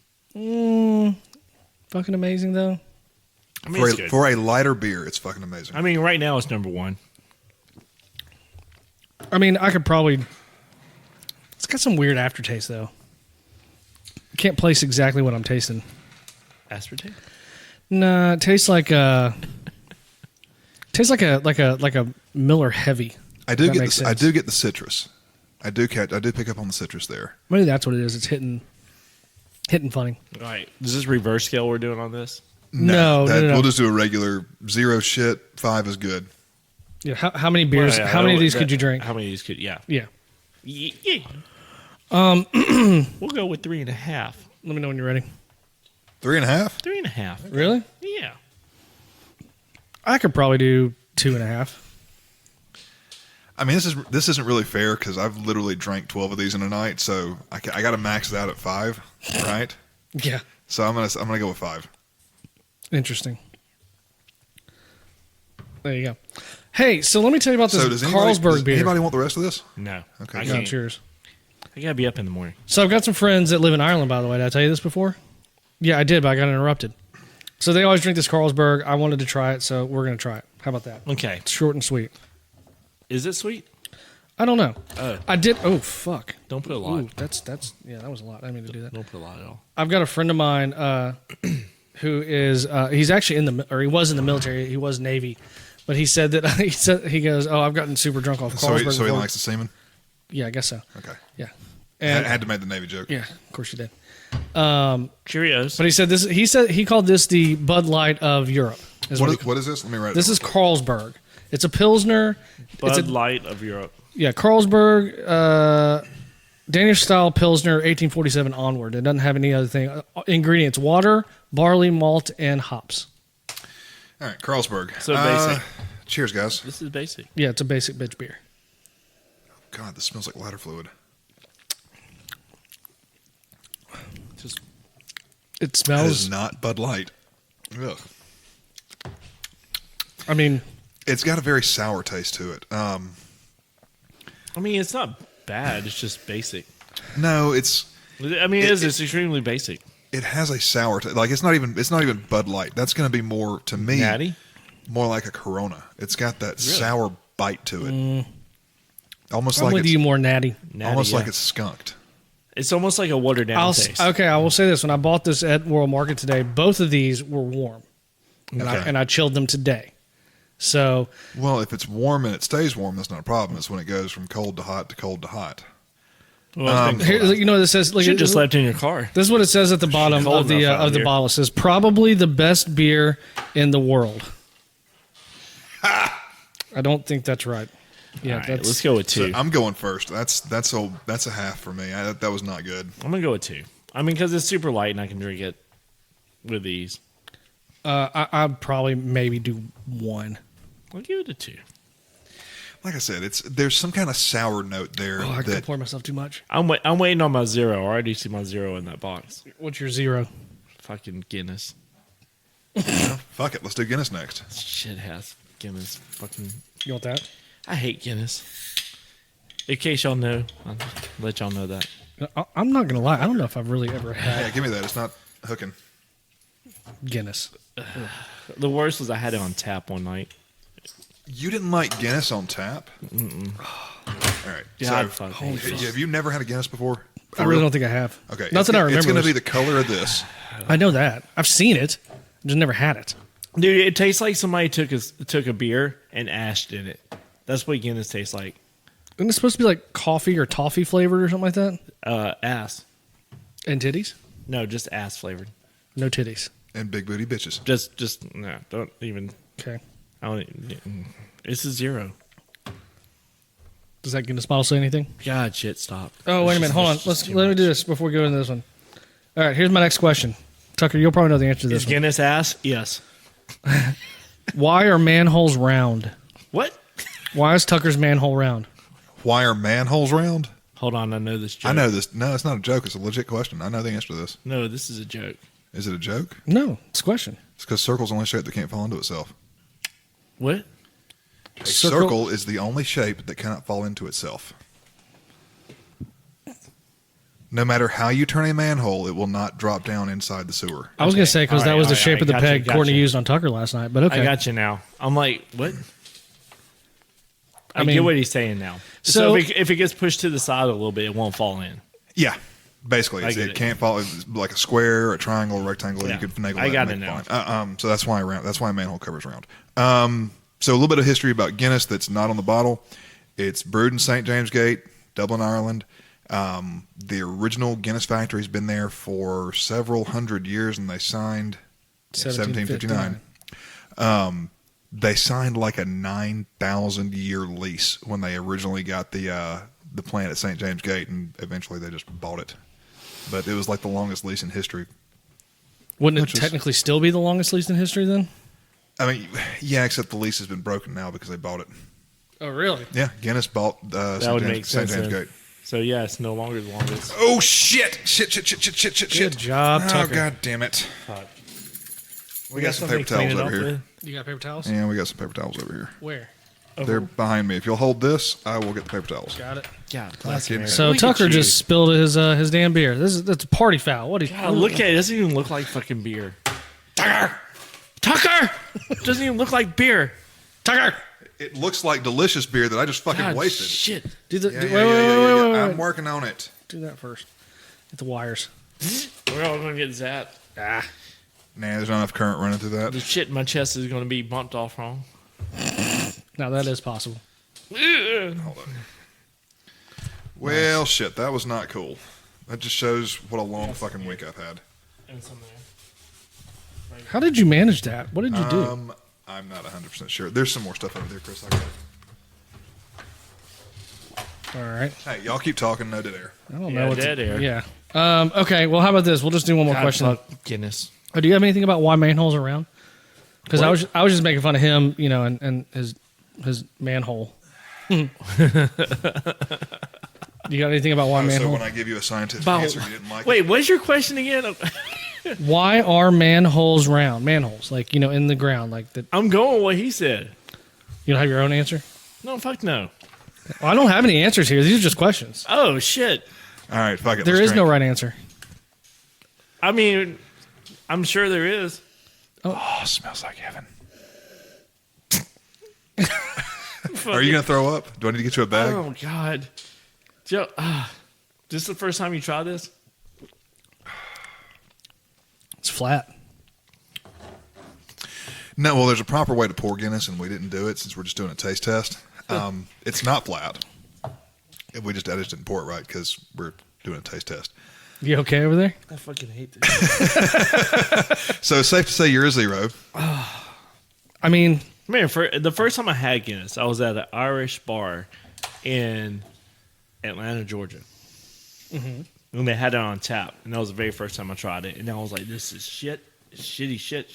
Fucking amazing though. I mean, for a lighter beer, it's fucking amazing. I mean, right now it's number 1. I mean, I could probably. It's got some weird aftertaste though. Can't place exactly what I'm tasting. Aspartame? Nah, it tastes like a Miller Heavy. I do get the citrus. I do pick up on the citrus there. Maybe that's what it is. It's hitting funny. All right. Is this reverse scale we're doing on this? No. We'll just do a regular 0 shit. 5 is good. Yeah. How many beers? How many of these could you drink? How many of these could? Yeah. Yeah. We'll go with 3.5. Let me know when you're ready. 3.5? 3.5. Really? Yeah. I could probably do 2.5. I mean, this isn't really fair because I've literally drank 12 of these in a night, so I got to max it out at 5, right? Yeah. So I'm gonna go with 5. Interesting. There you go. Hey, so let me tell you about this Carlsberg beer. Anybody want the rest of this? No. Okay. No, cheers. I gotta be up in the morning. So I've got some friends that live in Ireland, by the way. Did I tell you this before? Yeah, I did, but I got interrupted. So they always drink this Carlsberg. I wanted to try it, so we're going to try it. How about that? Okay. It's short and sweet. Is it sweet? I don't know. Oh. I did. Oh, fuck. Don't put a lot. Ooh, that's yeah, that was a lot. I didn't mean to do that. Don't put a lot at all. I've got a friend of mine who is, he's actually he was in the military. He was Navy. But he said that, he goes, oh, I've gotten super drunk off Carlsberg. So he likes the semen? Yeah, I guess so. Okay. Yeah. And I had to make the Navy joke. Yeah, of course you did. Cheerios. But he said this. He called this the Bud Light of Europe. What is this? Let me write it. This is Carlsberg. It's a Pilsner. Bud Light of Europe. Yeah, Carlsberg, Danish style Pilsner, 1847 onward. It doesn't have any other thing. Ingredients: water, barley, malt, and hops. All right, Carlsberg. So basic. Cheers, guys. This is basic. Yeah, it's a basic bitch beer. God, this smells like lighter fluid. It smells. It is not Bud Light. Ugh. I mean, it's got a very sour taste to it. I mean, it's not bad. It's just basic. No, it's I mean, it's extremely basic. It has a sour taste. Like it's not even Bud Light. That's going to be more to me. Natty? More like a Corona. It's got that sour bite to it. Almost I'm like with you more natty. Almost like it's skunked. It's almost like a watered down taste. Okay, I will say this: when I bought this at World Market today, both of these were warm, and I chilled them today. So, well, if it's warm and it stays warm, that's not a problem. It's when it goes from cold to hot to cold to hot. Well, here, you know what it says? Like, should just left in your car. This is what it says at the bottom of the bottle. It says probably the best beer in the world. I don't think that's right. Yeah, right, let's go with 2. So I'm going first. That's a half for me. That was not good. I'm gonna go with 2. I mean, because it's super light and I can drink it with ease. I'd probably maybe do 1. I'll give it a 2. Like I said, there's some kind of sour note there. I can pour myself too much. I'm waiting on my 0. I already see my 0 in that box. What's your 0? Fucking Guinness. Fuck it. Let's do Guinness next. Shit has Guinness. Fucking. You want that? I hate Guinness. In case y'all know, I'll just let y'all know that. I'm not gonna lie. I don't know if I've really ever had. Yeah, give me that. It's not hooking. Guinness. The worst was I had it on tap one night. You didn't like Guinness on tap? Mm-mm. All right. God, so, have you never had a Guinness before? I really don't think I have. Okay. Not that I remember. It's going to be the color of this. I know that. I've seen it. I've just never had it. Dude, it tastes like somebody took a beer and ashed in it. That's what Guinness tastes like. Isn't it supposed to be like coffee or toffee flavored or something like that? Ass. And titties? No, just ass flavored. No titties. And big booty bitches. Just no, don't even. Okay. It's a 0. Does that Guinness bottle say anything? God, shit, stop. Oh, wait a minute. Hold on. Let me do this before we go into this one. All right, here's my next question. Tucker, you'll probably know the answer to this. Is Guinness ass? Yes. Why are manholes round? What? Why is Tucker's manhole round? Why are manholes round? Hold on, I know this joke. I know this. No, it's not a joke. It's a legit question. I know the answer to this. No, this is a joke. Is it a joke? No, it's a question. It's because circle's the only shape that can't fall into itself. What? A circle is the only shape that cannot fall into itself. No matter how you turn a manhole, it will not drop down inside the sewer. I was going to say, because that was the shape of the peg Courtney used on Tucker last night, but okay. I got you now. I'm like, what? I get what he's saying now. So if it gets pushed to the side a little bit, it won't fall in. Yeah. Basically, it can't fall. It's like a square, a triangle, a rectangle. Yeah. You could finagle that. I got it now. So that's why a manhole cover's round. So a little bit of history about Guinness that's not on the bottle. It's brewed in St. James Gate, Dublin, Ireland. The original Guinness factory has been there for several hundred years, and they signed 1759. They signed like a 9,000-year lease when they originally got the plant at St. James Gate, and eventually they just bought it. But it was like the longest lease in history. Wouldn't it technically still be the longest lease in history then? I mean, yeah, except the lease has been broken now because they bought it. Oh, really? Yeah, Guinness bought St. James Gate. So, yeah, it's no longer the longest. Oh, shit. Shit. Good job, Tucker. Oh, God damn it. Fuck. We got some paper towels over here. You got paper towels? Yeah, we got some paper towels over here. Where? They're behind me. If you'll hold this, I will get the paper towels. Got it. God, so Tucker just spilled his damn beer. That's a party foul. What? Look at it. It doesn't even look like fucking beer. Tucker! It doesn't even look like beer. Tucker! It looks like delicious beer that I just fucking wasted. Shit. Wait. I'm working on it. Do that first. Get the wires. We're all going to get zapped. Nah, there's not enough current running through that. The shit in my chest is going to be bumped off wrong. Now that is possible. Hold on. Well, shit, that was not cool. That just shows what a long fucking week I've had. And some there. How did you manage that? What did you do? I'm not 100% sure. There's some more stuff over there, Chris. I got it. All right. Hey, y'all keep talking. No dead air. I don't know. Dead air. Yeah. Okay. Well, how about this? We'll just do one more question. Fuck Guinness. Oh, do you have anything about why manholes are round? Because I was just making fun of him, and his manhole. You got anything about why manhole? So when I give you a scientific answer, you didn't like it? Wait, what's your question again? Why are manholes round? Manholes, like, in the ground, like that. I'm going with what he said. You don't have your own answer? No, fuck no. Well, I don't have any answers here. These are just questions. Oh, shit. All right, fuck it. There is no right answer. I mean, I'm sure there is. Oh, smells like heaven. Are you going to throw up? Do I need to get you a bag? Oh, God. Joe, this is the first time you try this? It's flat. No, well, there's a proper way to pour Guinness, and we didn't do it since we're just doing a taste test. It's not flat. I just didn't pour it right because we're doing a taste test. You okay over there? I fucking hate this. So it's safe to say you're a 0. I mean, Man, for the first time I had Guinness, I was at an Irish bar in Atlanta, Georgia. Mm-hmm. And they had it on tap. And that was the very first time I tried it. And I was like, this is shit. Shitty shit.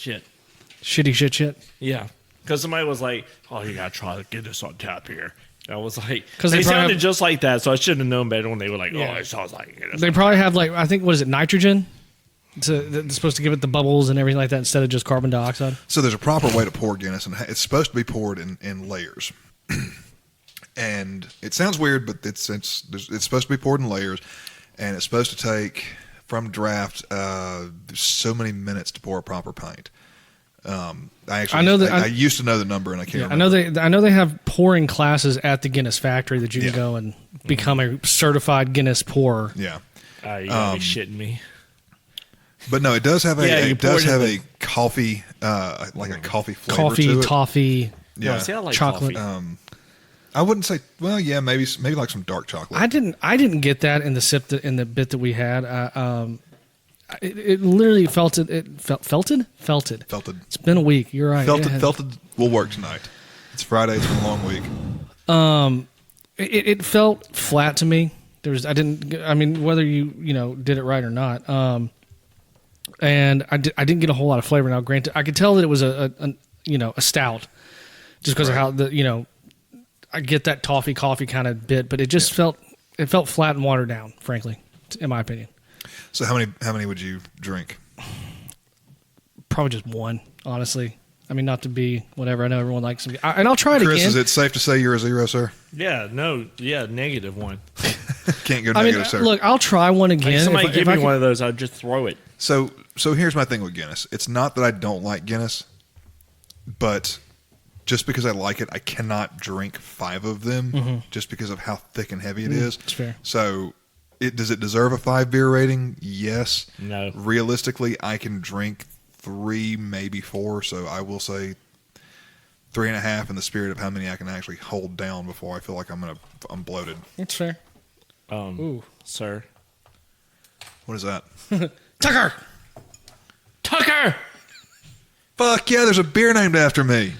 Shitty shit. Yeah. Because somebody was like, oh, you got to try to get this on tap here. And I was like, because they sounded just like that. So I should have known better when they were like, yeah. Oh, it sounds like Guinness. They probably have, like, I think, what is it, nitrogen? That's supposed to give it the bubbles and everything like that instead of just carbon dioxide. So there's a proper way to pour Guinness, and it's supposed to be poured in layers. And it sounds weird, but it's supposed to be poured in layers, and it's supposed to take from draft so many minutes to pour a proper pint. I used to know the number, and I can't remember. I know they have pouring classes at the Guinness factory that you can go and become a certified Guinness pourer. Yeah, you gotta be shitting me. But no, it does have a coffee, like a coffee flavor coffee, to it. Toffee, Yeah, see, I like chocolate. Coffee. I wouldn't say. Well, yeah, maybe like some dark chocolate. I didn't get that in the bit that we had. It literally felted. Felted. It's been a week. You're right. Felted will work tonight. It's Friday. It's been a long week. It felt flat to me. I mean, whether you did it right or not. And I didn't get a whole lot of flavor. Now, granted, I could tell that it was a stout, just because of how I get that toffee coffee kind of bit, but it just felt flat and watered down, frankly, in my opinion. So how many would you drink? Probably just one, honestly. I mean, not to be whatever. I know everyone likes them, and I'll try it Chris, again. Is it safe to say you're a 0, sir? Yeah, no, yeah, -1. Can't go negative, sir. Look, I'll try one again. Like somebody give me one of those, I'd just throw it. So here's my thing with Guinness. It's not that I don't like Guinness, but just because I like it, I cannot drink 5 of them just because of how thick and heavy it is. That's fair. So does it deserve a 5 beer rating? Yes. No. Realistically, I can drink 3, maybe 4. So I will say 3.5 in the spirit of how many I can actually hold down before I feel like I'm bloated. That's fair. Ooh, sir. What is that? Tucker! Fuck yeah, there's a beer named after me.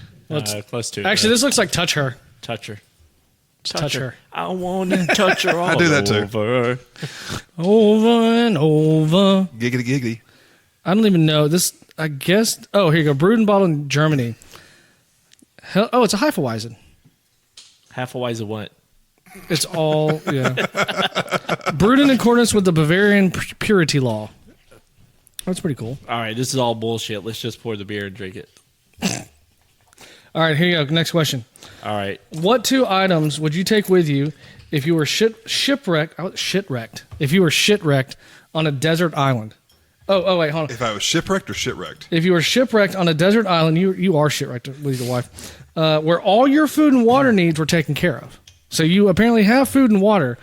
Close to it. Actually, this looks like Touch Her. Touch her. Touch her. I want to touch her all I do that too. over. Over and over. Giggity giggity. I don't even know. This, I guess. Oh, here you go. Brewed and bottled in Germany. It's a Hefeweizen. Hefeweizen what? It's all, brewed in accordance with the Bavarian purity law. That's pretty cool. All right, this is all bullshit. Let's just pour the beer and drink it. All right, here you go. Next question. All right. What 2 items would you take with you if you were shipwrecked? If you were shipwrecked on a desert island? Oh, wait, hold on. If I was shipwrecked or shipwrecked? If you were shipwrecked on a desert island, you are shipwrecked with your wife, where all your food and water needs were taken care of. So you apparently have food and water,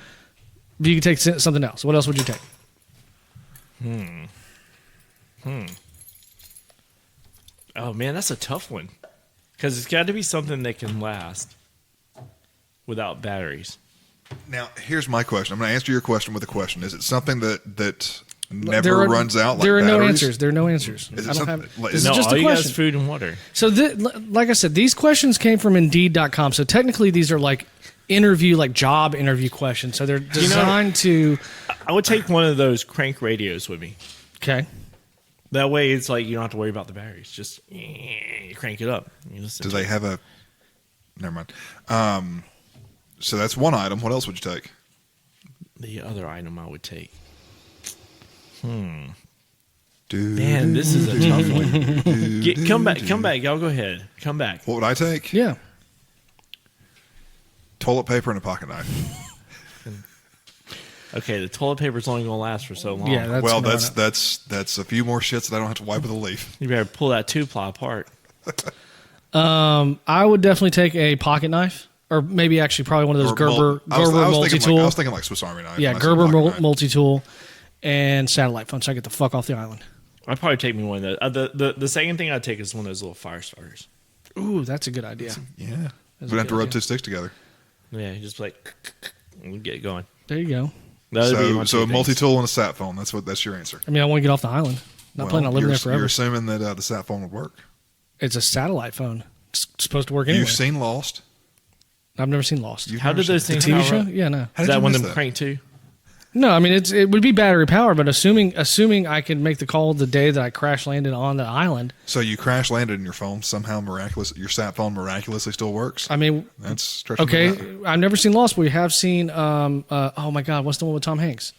but you could take something else. What else would you take? Oh, man, that's a tough one. Because it's got to be something that can last without batteries. Now, here's my question. I'm going to answer your question with a question. Is it something that never runs out like There are batteries? no answers. There are no answers. Is it I don't something- have. like- This No, is just all a you got question. is food and water. So, like I said, these questions came from Indeed.com. So technically, these are like job interview questions. So they're designed to. I would take one of those crank radios with me. Okay. That way, it's like you don't have to worry about the batteries. Just you crank it up. You listen Do to they it. have a... Never mind. So that's one item. What else would you take? The other item I would take. Man, this is a tough one. Come back. Y'all go ahead. Come back. What would I take? Yeah. Toilet paper and a pocket knife. Okay, the toilet paper's only going to last for so long. Yeah, that's a few more shits that I don't have to wipe with a leaf. You better pull that 2-ply apart. I would definitely take a pocket knife, or maybe actually probably one of those Gerber multi-tool. I was thinking like Swiss Army knife. Yeah, Gerber multi-tool and satellite phone, so I get the fuck off the island. I'd probably take me one of those. The second thing I'd take is one of those little fire starters. Ooh, that's a good idea. Yeah. We'd have to rub 2 sticks together. Yeah, just like, we'll get it going. There you go. So a multi-tool and a sat phone. That's your answer. I mean, I want to get off the island. Not planning on living there forever. You're assuming that the sat phone would work. It's a satellite phone. It's supposed to work anyway. You've seen Lost? I've never seen Lost. How did those things? The TV show? Yeah, no. Is that one of them crank too? No, I mean it would be battery powered, but assuming I could make the call the day that I crash landed on the island. So you crash landed and your phone somehow your sat phone miraculously still works? I mean, that's stretching. Okay, I've never seen Lost, but we have seen oh my god, what's the one with Tom Hanks?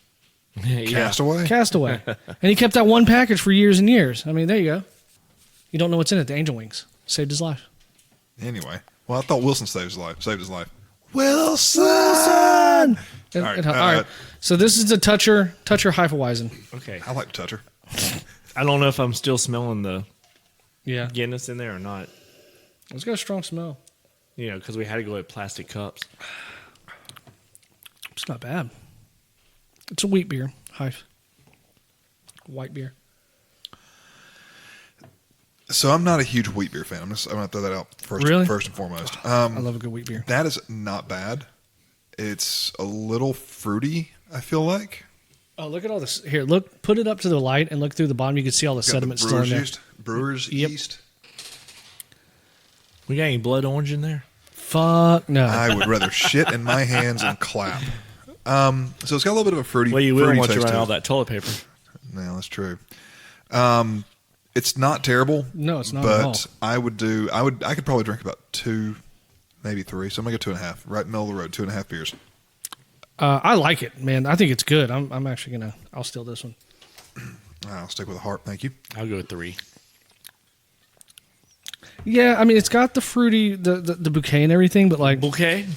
Yeah. Castaway. And he kept that one package for years and years. I mean, there you go. You don't know what's in it. The angel wings saved his life. Anyway, well, I thought Wilson saved his life. Wilson! All right. All right. So this is the Toucher Hefeweizen. Okay. I like Toucher. I don't know if I'm still smelling the Yeah. Guinness in there or not. It's got a strong smell. You know, because we had to go with plastic cups. It's not bad. It's a wheat beer. Heif. White beer. So I'm not a huge wheat beer fan. I'm going to throw that out first and foremost. I love a good wheat beer. That is not bad. It's a little fruity, I feel like. Oh, look at all this. Here, look. Put it up to the light and look through the bottom. You can see all the sediment still in there. Brewer's yeast. We got any blood orange in there? Fuck no. I would rather shit in my hands and clap. So it's got a little bit of a fruity. Well, you will want to run all that toilet paper. No, that's true. It's not terrible. No, it's not. But at all. I could probably drink about 2, maybe 3. So I'm gonna go 2.5. Right in the middle of the road, 2.5 beers. I like it, man. I think it's good. I'm actually I'll steal this one. I'll stick with a Harp, thank you. I'll go with 3. Yeah, I mean it's got the fruity, the bouquet and everything, but like bouquet.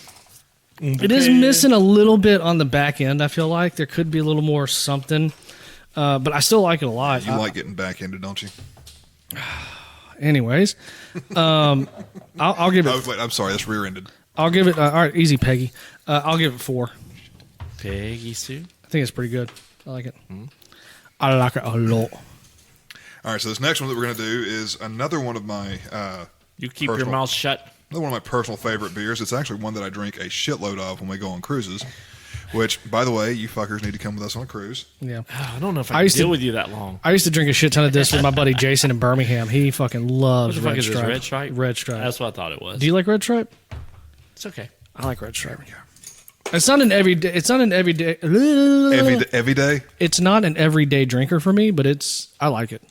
It is missing a little bit on the back end. I feel like there could be a little more something, but I still like it a lot. You like getting back-ended, don't you? Anyways, I'll give it. Wait, I'm sorry, that's rear-ended. I'll give it. All right, easy, Peggy. I'll give it 4. Peggy Sue. I think it's pretty good. I like it. I like it a lot. All right, so this next one that we're going to do is another one of my you keep your mouth shut. Another one of my personal favorite beers. It's actually one that I drink a shitload of when we go on cruises, which, by the way, you fuckers need to come with us on a cruise. Yeah. I don't know if I can deal with you that long. I used to drink a shit ton of this with my buddy Jason in Birmingham. He fucking loves Red Stripe. Red Stripe? Red Stripe. That's what I thought it was. Do you like Red Stripe? It's okay. I like Red Stripe. It's not an everyday. It's not an everyday. Every day. It's not an everyday drinker for me, but I like it.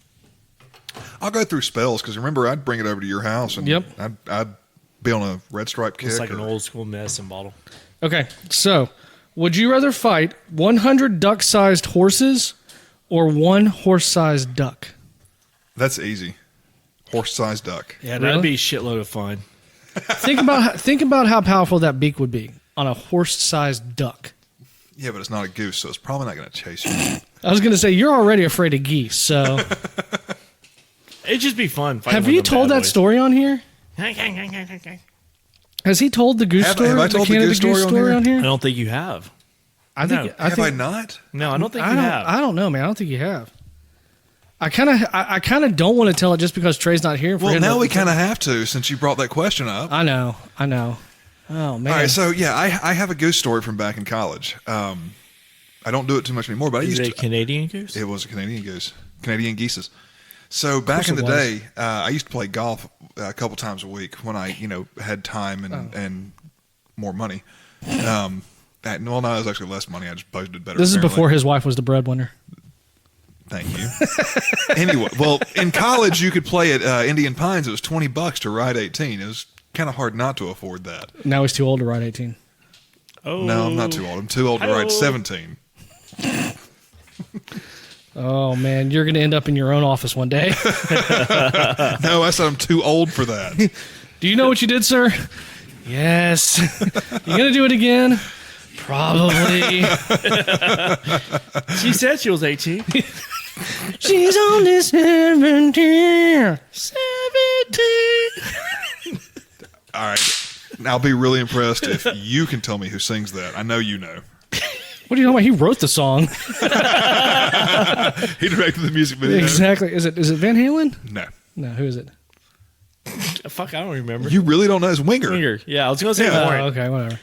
I'll go through spells because remember I'd bring it over to your house and I'd be on a Red Stripe kick. It's like an old school medicine bottle. Okay, so would you rather fight 100 duck-sized horses or 1 horse-sized duck? That's easy. Horse-sized duck. Yeah, that'd be a shitload of fun. Think about how powerful that beak would be on a horse-sized duck. Yeah, but it's not a goose, so it's probably not going to chase you. I was going to say, you're already afraid of geese, so... It'd just be fun. Have you told that story on here? Has he told the goose story? Have I told the goose story on here? I don't think you have. Have I not? No, I don't think you have. I don't know, man. I don't think you have. I kind of don't want to tell it just because Trey's not here. Well, now we kind of have to since you brought that question up. I know. Oh, man. All right, so yeah, I have a goose story from back in college. I don't do it too much anymore, but I used to. Is it a Canadian goose? It was a Canadian goose. Canadian geeses. So back in the day, I used to play golf a couple times a week when I, had time and more money. No, it was actually less money. I just budgeted better. This is before his wife was the breadwinner. Thank you. Anyway, well, in college you could play at Indian Pines. It was $20 to ride 18. It was kind of hard not to afford that. Now he's too old to ride 18. Oh, no, I'm not too old. I'm too old to ride 17. Oh, man, you're going to end up in your own office one day. No, I said I'm too old for that. Do you know what you did, sir? Yes. You going to do it again? Probably. She said she was 18. She's only 17. 17. All right. Now I'll be really impressed if you can tell me who sings that. I know you know. What do you know about? He wrote the song. He directed the music video. Exactly. Is it Van Halen? No. No, who is it? Fuck, I don't remember. You really don't know? It's Winger. Winger. Yeah, I was going to say Oh, okay, whatever.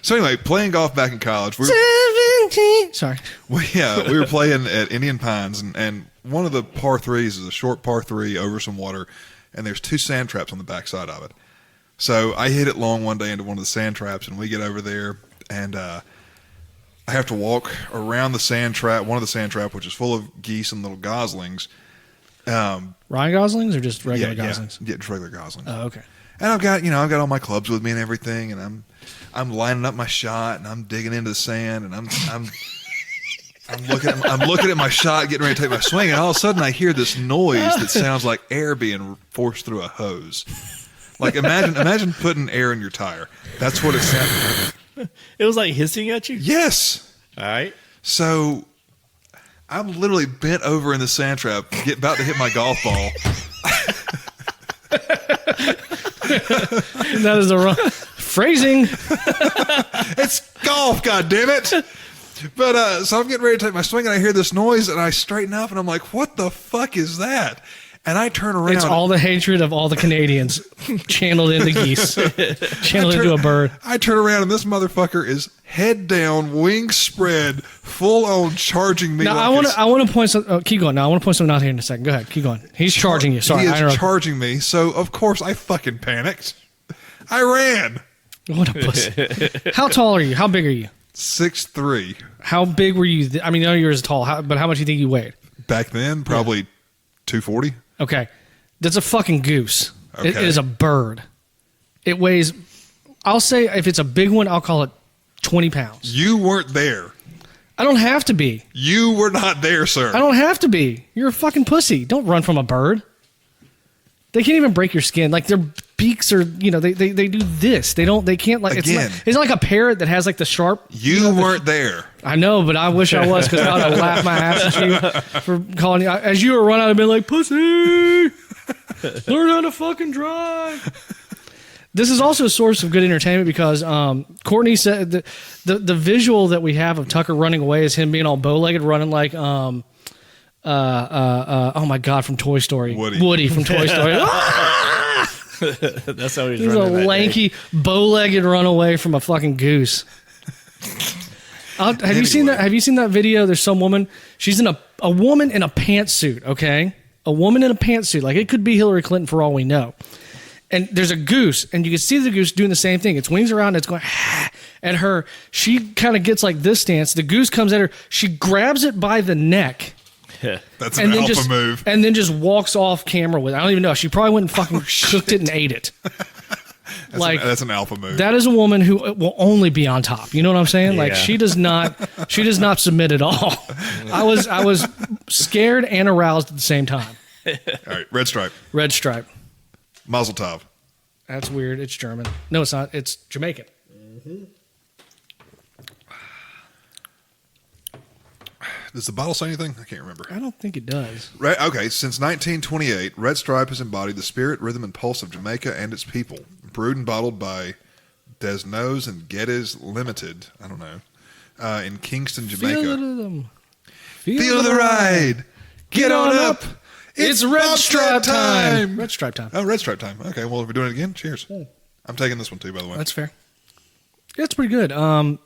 So anyway, playing golf back in college. 17. Sorry. We were playing at Indian Pines, and one of the par threes is a short par three over some water, and there's 2 sand traps on the backside of it. So I hit it long one day into one of the sand traps, and we get over there, and I have to walk around the sand trap, one of the sand trap, which is full of geese and little goslings. Ryan Goslings or just regular Goslings? Yeah, just regular goslings. Oh, okay. And I've got all my clubs with me and everything, and I'm lining up my shot, and I'm digging into the sand, and I'm looking at my shot, getting ready to take my swing, and all of a sudden I hear this noise that sounds like air being forced through a hose. Like imagine putting air in your tire. That's what it sounded like. It was like hissing at you? Yes. All right. So I'm literally bent over in the sand trap, about to hit my golf ball. That is the wrong phrasing. It's golf, goddammit. But so I'm getting ready to take my swing, and I hear this noise, and I straighten up, and I'm like, what the fuck is that? And I turn around. It's all the hatred of all the Canadians channeled into geese, channeled into a bird. I turn around, and this motherfucker is head down, wings spread, full on charging me. Now I want to point some. Keep going. Now I want to point something out here in a second. Go ahead. Keep going. He's charging you. Sorry, he I is interrupted. charging me. So of course I fucking panicked. I ran. What a pussy. How tall are you? How big are you? 6'3". How big were you? I mean, I know you're as tall, but how much do you think you weighed? Back then, probably 240. Okay. That's a fucking goose. Okay. It is a bird. It weighs, I'll say if it's a big one, I'll call it 20 pounds. You weren't there. I don't have to be. You were not there, sir. I don't have to be. You're a fucking pussy. Don't run from a bird. They can't even break your skin. Like their beaks are, they do this. They can't like, Again. It's not like a parrot that has like the sharp. You weren't there. I know, but I wish I was because I would have laughed my ass at you for calling you. As you were running, I'd have been like, pussy, learn how to fucking drive. This is also a source of good entertainment because Courtney said the visual that we have of Tucker running away is him being all bow-legged, running like, oh my God, from Toy Story. Woody from Toy Story. That's how he's a lanky, bow-legged runaway from a fucking goose. Have you seen that? Have you seen that video? There's some woman. She's in a woman in a pantsuit. Okay, a woman in a pantsuit. Like it could be Hillary Clinton for all we know. And there's a goose, and you can see the goose doing the same thing. Its wings are out, and it's going at her. She kind of gets like this stance. The goose comes at her. She grabs it by the neck. That's an alpha move. And then just walks off camera with it. I don't even know. She probably went and fucking cooked it and ate it. That's an alpha move. That is a woman who will only be on top. You know what I'm saying? Yeah. Like she does not submit at all. I was scared and aroused at the same time. All right, red stripe. Red stripe. Mazel tov. That's weird. It's German. No, it's not. It's Jamaican. Mm-hmm. Does the bottle say anything? I can't remember. I don't think it does. Right. Okay. Since 1928, Red Stripe has embodied the spirit, rhythm, and pulse of Jamaica and its people. Brewed and bottled by Desnos and Geddes Limited. I don't know. In Kingston, Jamaica. Feel the ride. Get on up. It's Red Stripe time. Red Stripe time. Oh, Red Stripe time. Okay. Well, if we're doing it again, cheers. I'm taking this one too, by the way. That's fair. Yeah, it's pretty good. I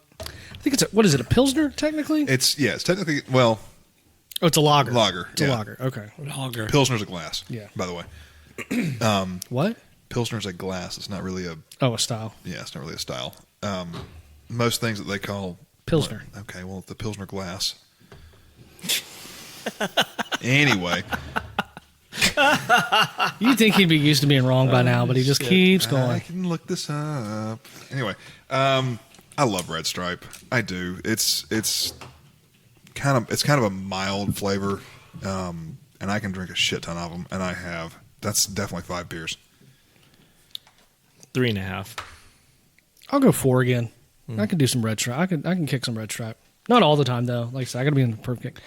think it's what is it? A Pilsner technically? It's technically oh, it's a lager. It's a lager. Okay. Lager. Pilsner's a glass. Yeah. By the way. What? Pilsner's a glass. It's not really a style. Yeah, it's not really a style. Most things that they call Pilsner. Okay, well, the Pilsner glass. Anyway. You'd think he'd be used to being wrong by now, but he just keeps going. I can look this up. Anyway, I love Red Stripe. I do. It's kind of a mild flavor, and I can drink a shit ton of them, and I have. That's definitely 5 beers. 3.5. I'll go 4 again. I can do some red stripe. I can kick some red stripe. Not all the time though. Like I said, I got to be in the perfect kick.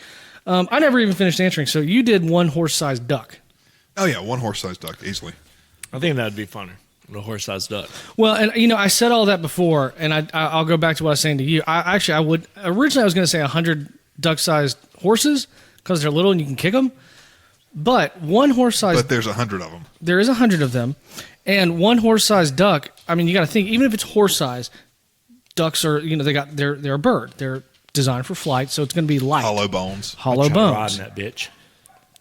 I never even finished answering. So you did one horse-sized duck. Oh yeah, one horse-sized duck easily. I think that'd be funner. A horse-sized duck. Well, and I said all that before, and I'll go back to what I was saying to you. I would originally I was going to say 100 duck-sized horses because they're little and you can kick them. But one horse-sized. But there's 100 of them. There is 100 of them, and one horse-sized duck. I mean, you got to think even if it's horse-sized, ducks are they're a bird. They're designed for flight, so it's going to be light. Hollow bones. Hollow bones. Riding that bitch.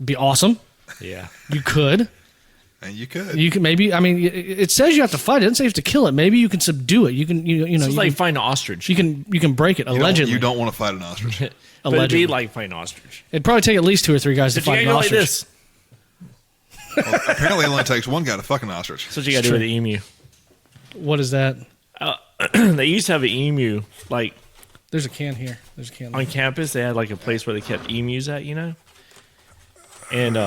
Be awesome. Yeah. You could. And you could. You can maybe. I mean, it says you have to fight it. It doesn't say you have to kill it. Maybe you can subdue it. You can. It's like fighting an ostrich. You can break it. Allegedly, You don't want to fight an ostrich. But it'd be like fighting an ostrich. It'd probably take at least 2 or 3 guys to fight an ostrich. Like this. Well, apparently, it only takes one guy to fuck an ostrich. That's what you got to do with the emu. What is that? They used to have an emu like. There's a can here. There's a can on campus. They had like a place where they kept emus at, And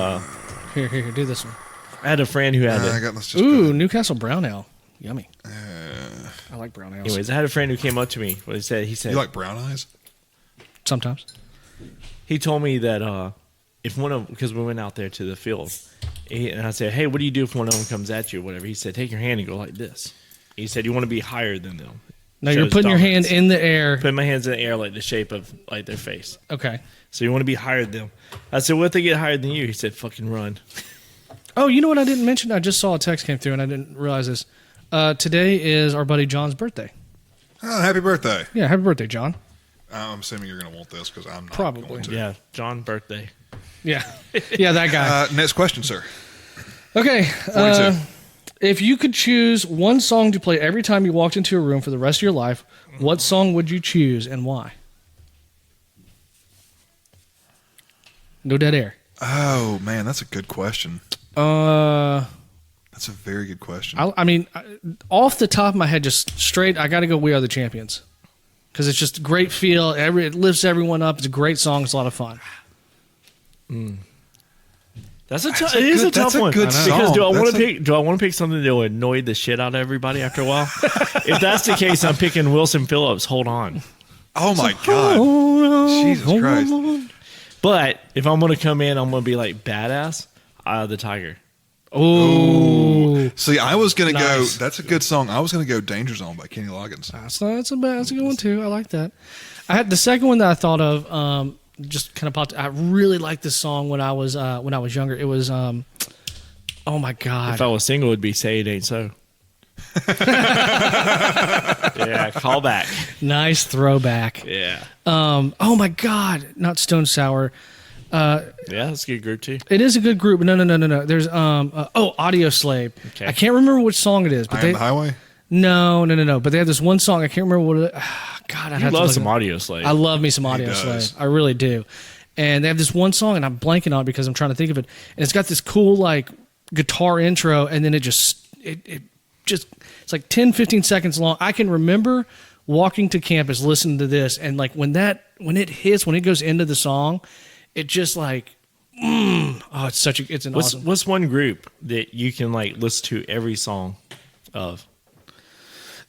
here, do this one. I had a friend who had it. Newcastle brown ale, yummy. I like brown ales. Anyways, I had a friend who came up to me. He said, "You like brown eyes?" Sometimes. He told me that if one of because we went out there to the field, and I said, "Hey, what do you do if one of them comes at you or whatever?" He said, "Take your hand and go like this." He said, "You want to be higher than them." Now you're putting your hand in the air. Putting my hands in the air like the shape of like their face. Okay. So you want to be higher than them. I said, what if they get higher than you? He said, fucking run. Oh, you know what I didn't mention? I just saw a text came through and I didn't realize this. Today is our buddy John's birthday. Oh, happy birthday. Yeah, happy birthday, John. I'm assuming you're going to want this because I'm not Probably. going to. Yeah, John birthday. Yeah. Yeah, that guy. Next question, sir. Okay. 42. If you could choose one song to play every time you walked into a room for the rest of your life, what song would you choose and why? No dead air. Oh, man, that's a good question. That's a very good question. I mean, off the top of my head, just straight, I got to go We Are the Champions. Because it's just a great feel. It lifts everyone up. It's a great song. It's a lot of fun. That's a tough one. Good song. Because do I want to pick something that will annoy the shit out of everybody after a while? If that's the case, I'm picking Wilson Phillips. Hold on. Oh my God. Jesus Christ. But if I'm going to come in, I'm going to be like badass. Eye of the Tiger. Oh. See, I was going to go. That's a good song. I was going to go Danger Zone by Kenny Loggins. That's a good one too. I like that. I had the second one that I thought of. Just kind of popped. I really liked this song when I was younger. It was oh my God. If I was single, it'd be Say It Ain't So. Yeah, call back. Nice throwback. Yeah. Oh my God, not Stone Sour. Yeah, that's a good group too. It is a good group. No. There's Audioslave. Okay. I can't remember which song it is, but the Highway. No. But they have this one song. I can't remember what it. God, I love some Audioslave. I love me some Audioslave. I really do. And they have this one song, and I'm blanking on it because I'm trying to think of it. And it's got this cool like guitar intro, and then it's like 10, 15 seconds long. I can remember walking to campus, listening to this, and like when it goes into the song, it just like, it's an awesome. What's one group that you can like listen to every song of?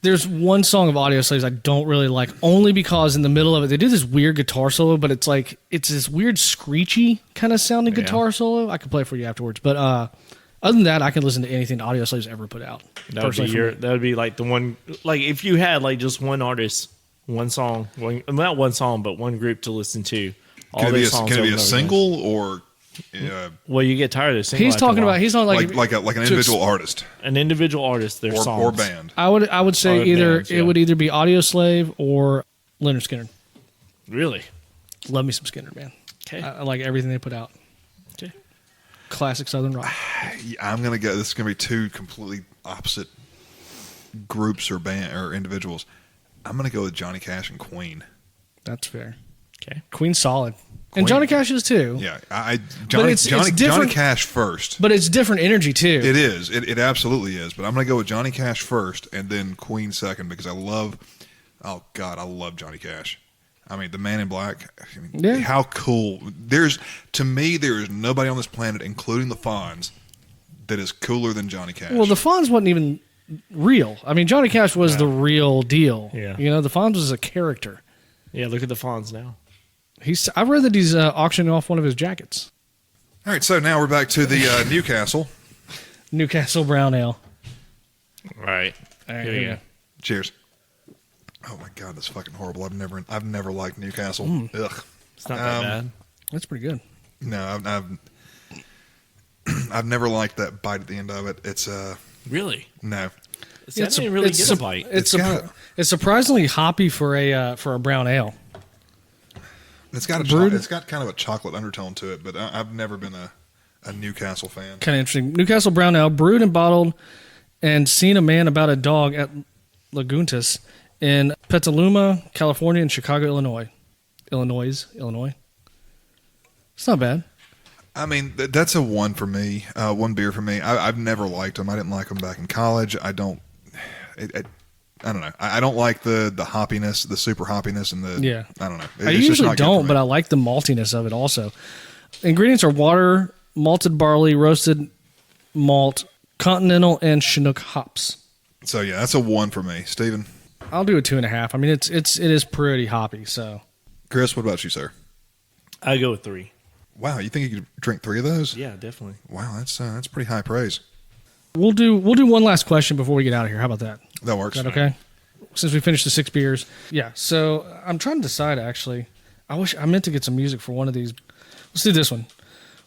There's one song of Audioslaves I don't really like, only because in the middle of it, they do this weird guitar solo, but it's this weird screechy kind of sounding guitar solo. I can play it for you afterwards. But other than that, I can listen to anything Audioslaves ever put out. That would be like the one, like if you had like just one artist, one song, not one song, but one group to listen to. Can it be a single or? Well, you get tired of singing. He's talking about. He's not like an individual artist. An individual artist. Their songs or band. I would say it would either be Audioslave or Leonard Skinner. Really, love me some Skinner, man. Okay, I like everything they put out. Okay, classic Southern rock. I'm gonna go. This is gonna be two completely opposite groups or band or individuals. I'm gonna go with Johnny Cash and Queen. That's fair. Okay, Queen's solid. And Johnny Cash is too. Yeah, Johnny Cash first. But it's different energy too. It is. It absolutely is. But I'm going to go with Johnny Cash first and then Queen second because I love Johnny Cash. I mean, the Man in Black. How cool. To me, there is nobody on this planet, including the Fonz, that is cooler than Johnny Cash. Well, the Fonz wasn't even real. I mean, Johnny Cash was the real deal. Yeah. You know, the Fonz was a character. Yeah, look at the Fonz now. I've read that he's auctioning off one of his jackets. All right, so now we're back to the Newcastle. Newcastle Brown Ale. Right. All right, Here you go. Cheers. Oh my God, that's fucking horrible. I've never liked Newcastle. Ugh. It's not that bad. That's pretty good. No, I've never liked that bite at the end of it. It's Really? no. See, I didn't really get a bite. It's surprisingly hoppy for a brown ale. It's got kind of a chocolate undertone to it, but I've never been a Newcastle fan. Kind of interesting. Newcastle Brown Ale, brewed and bottled, and seen a man about a dog at Laguntas in Petaluma, California, and Chicago, Illinois. Illinois. It's not bad. I mean, that's a one for me. One beer for me. I've never liked them. I didn't like them back in college. I don't know. I don't like the hoppiness, the super hoppiness, and the I don't know. I usually don't, but I like the maltiness of it also. Ingredients are water, malted barley, roasted malt, continental, and Chinook hops. So yeah, that's a one for me. Steven? I'll do a 2.5. I mean, it is pretty hoppy. So, Chris, what about you, sir? I go with 3. Wow, you think you could drink 3 of those? Yeah, definitely. Wow, that's pretty high praise. We'll do one last question before we get out of here. How about that? That works. Is that okay? Since we finished the 6 beers. Yeah, so I'm trying to decide, actually. I meant to get some music for one of these. Let's do this one.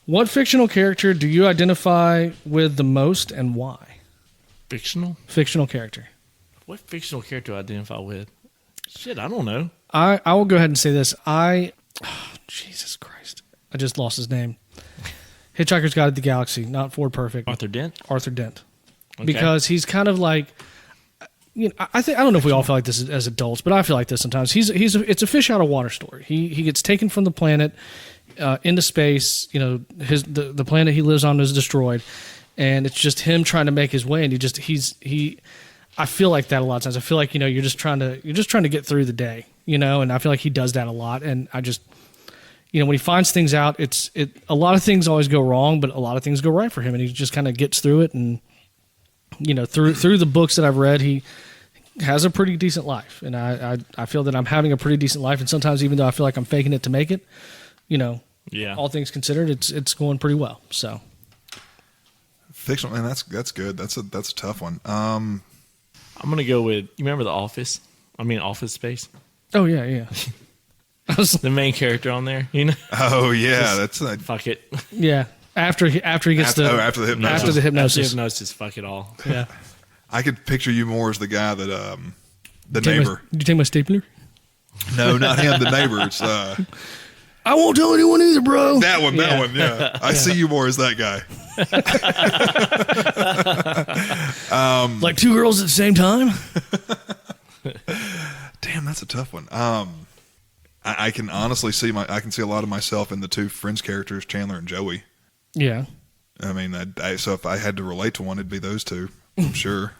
What fictional character do you identify with the most and why? Fictional? Fictional character. What fictional character do I identify with? Shit, I don't know. I will go ahead and say this. Jesus Christ. I just lost his name. Hitchhiker's Guide to the Galaxy, not Ford Perfect. Arthur Dent? Arthur Dent. Okay. Because he's kind of like, you know, I don't know if we all feel like this as adults, but I feel like this sometimes. It's a fish out of water story. He gets taken from the planet into space. You know, the planet he lives on is destroyed, and it's just him trying to make his way. And I feel like that a lot of times. I feel like, you know, you're just trying to get through the day, you know, and I feel like he does that a lot. And I just, you know, when he finds things out, a lot of things always go wrong, but a lot of things go right for him, and he just kind of gets through it. And, you know, through the books that I've read, he has a pretty decent life, and I feel that I'm having a pretty decent life. And sometimes, even though I feel like I'm faking it to make it, you know, all things considered, it's going pretty well. So, fictional, man, that's good. That's a tough one. I'm gonna go with, you remember The Office? I mean, Office Space. Oh yeah. The main character on there, you know. Oh yeah, that's fuck it. Yeah, after he gets after the hypnosis. After the hypnosis. After the hypnosis, fuck it all. Yeah. I could picture you more as the guy that the neighbor. Did you take my stapler? No, not him. The neighbor. It's, I won't tell anyone either, bro. That one. Yeah. I see you more as that guy. Like 2 girls at the same time. Damn, that's a tough one. I can honestly see I can see a lot of myself in the 2 Friends characters, Chandler and Joey. Yeah. I mean, so if I had to relate to one, it'd be those 2. I'm sure.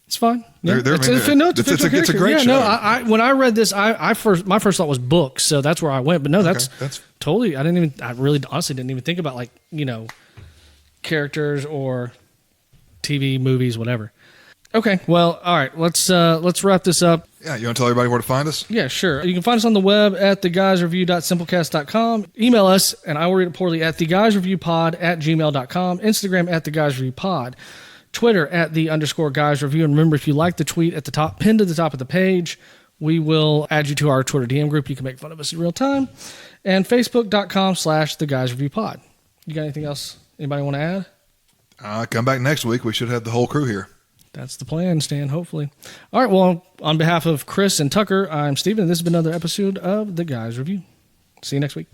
It's fine. Yeah. It's a great show. No, when I read this, my first thought was books, so that's where I went. But no, that's totally. I really honestly didn't even think about, like, you know, characters or TV, movies, whatever. Okay, well, all right. Let's wrap this up. Yeah, you want to tell everybody where to find us? Yeah, sure. You can find us on the web at theguysreview.simplecast.com. Email us, and I will read it poorly, at theguysreviewpod@gmail.com. Instagram at theguysreviewpod. Twitter at @the_guysreview. And remember, if you like the tweet at the top, pinned to the top of the page, we will add you to our Twitter DM group. You can make fun of us in real time. And Facebook.com/theguysreviewpod. You got anything else anybody want to add? Come back next week. We should have the whole crew here. That's the plan, Stan, hopefully. All right, well, on behalf of Chris and Tucker, I'm Steven, and this has been another episode of The Guys Review. See you next week.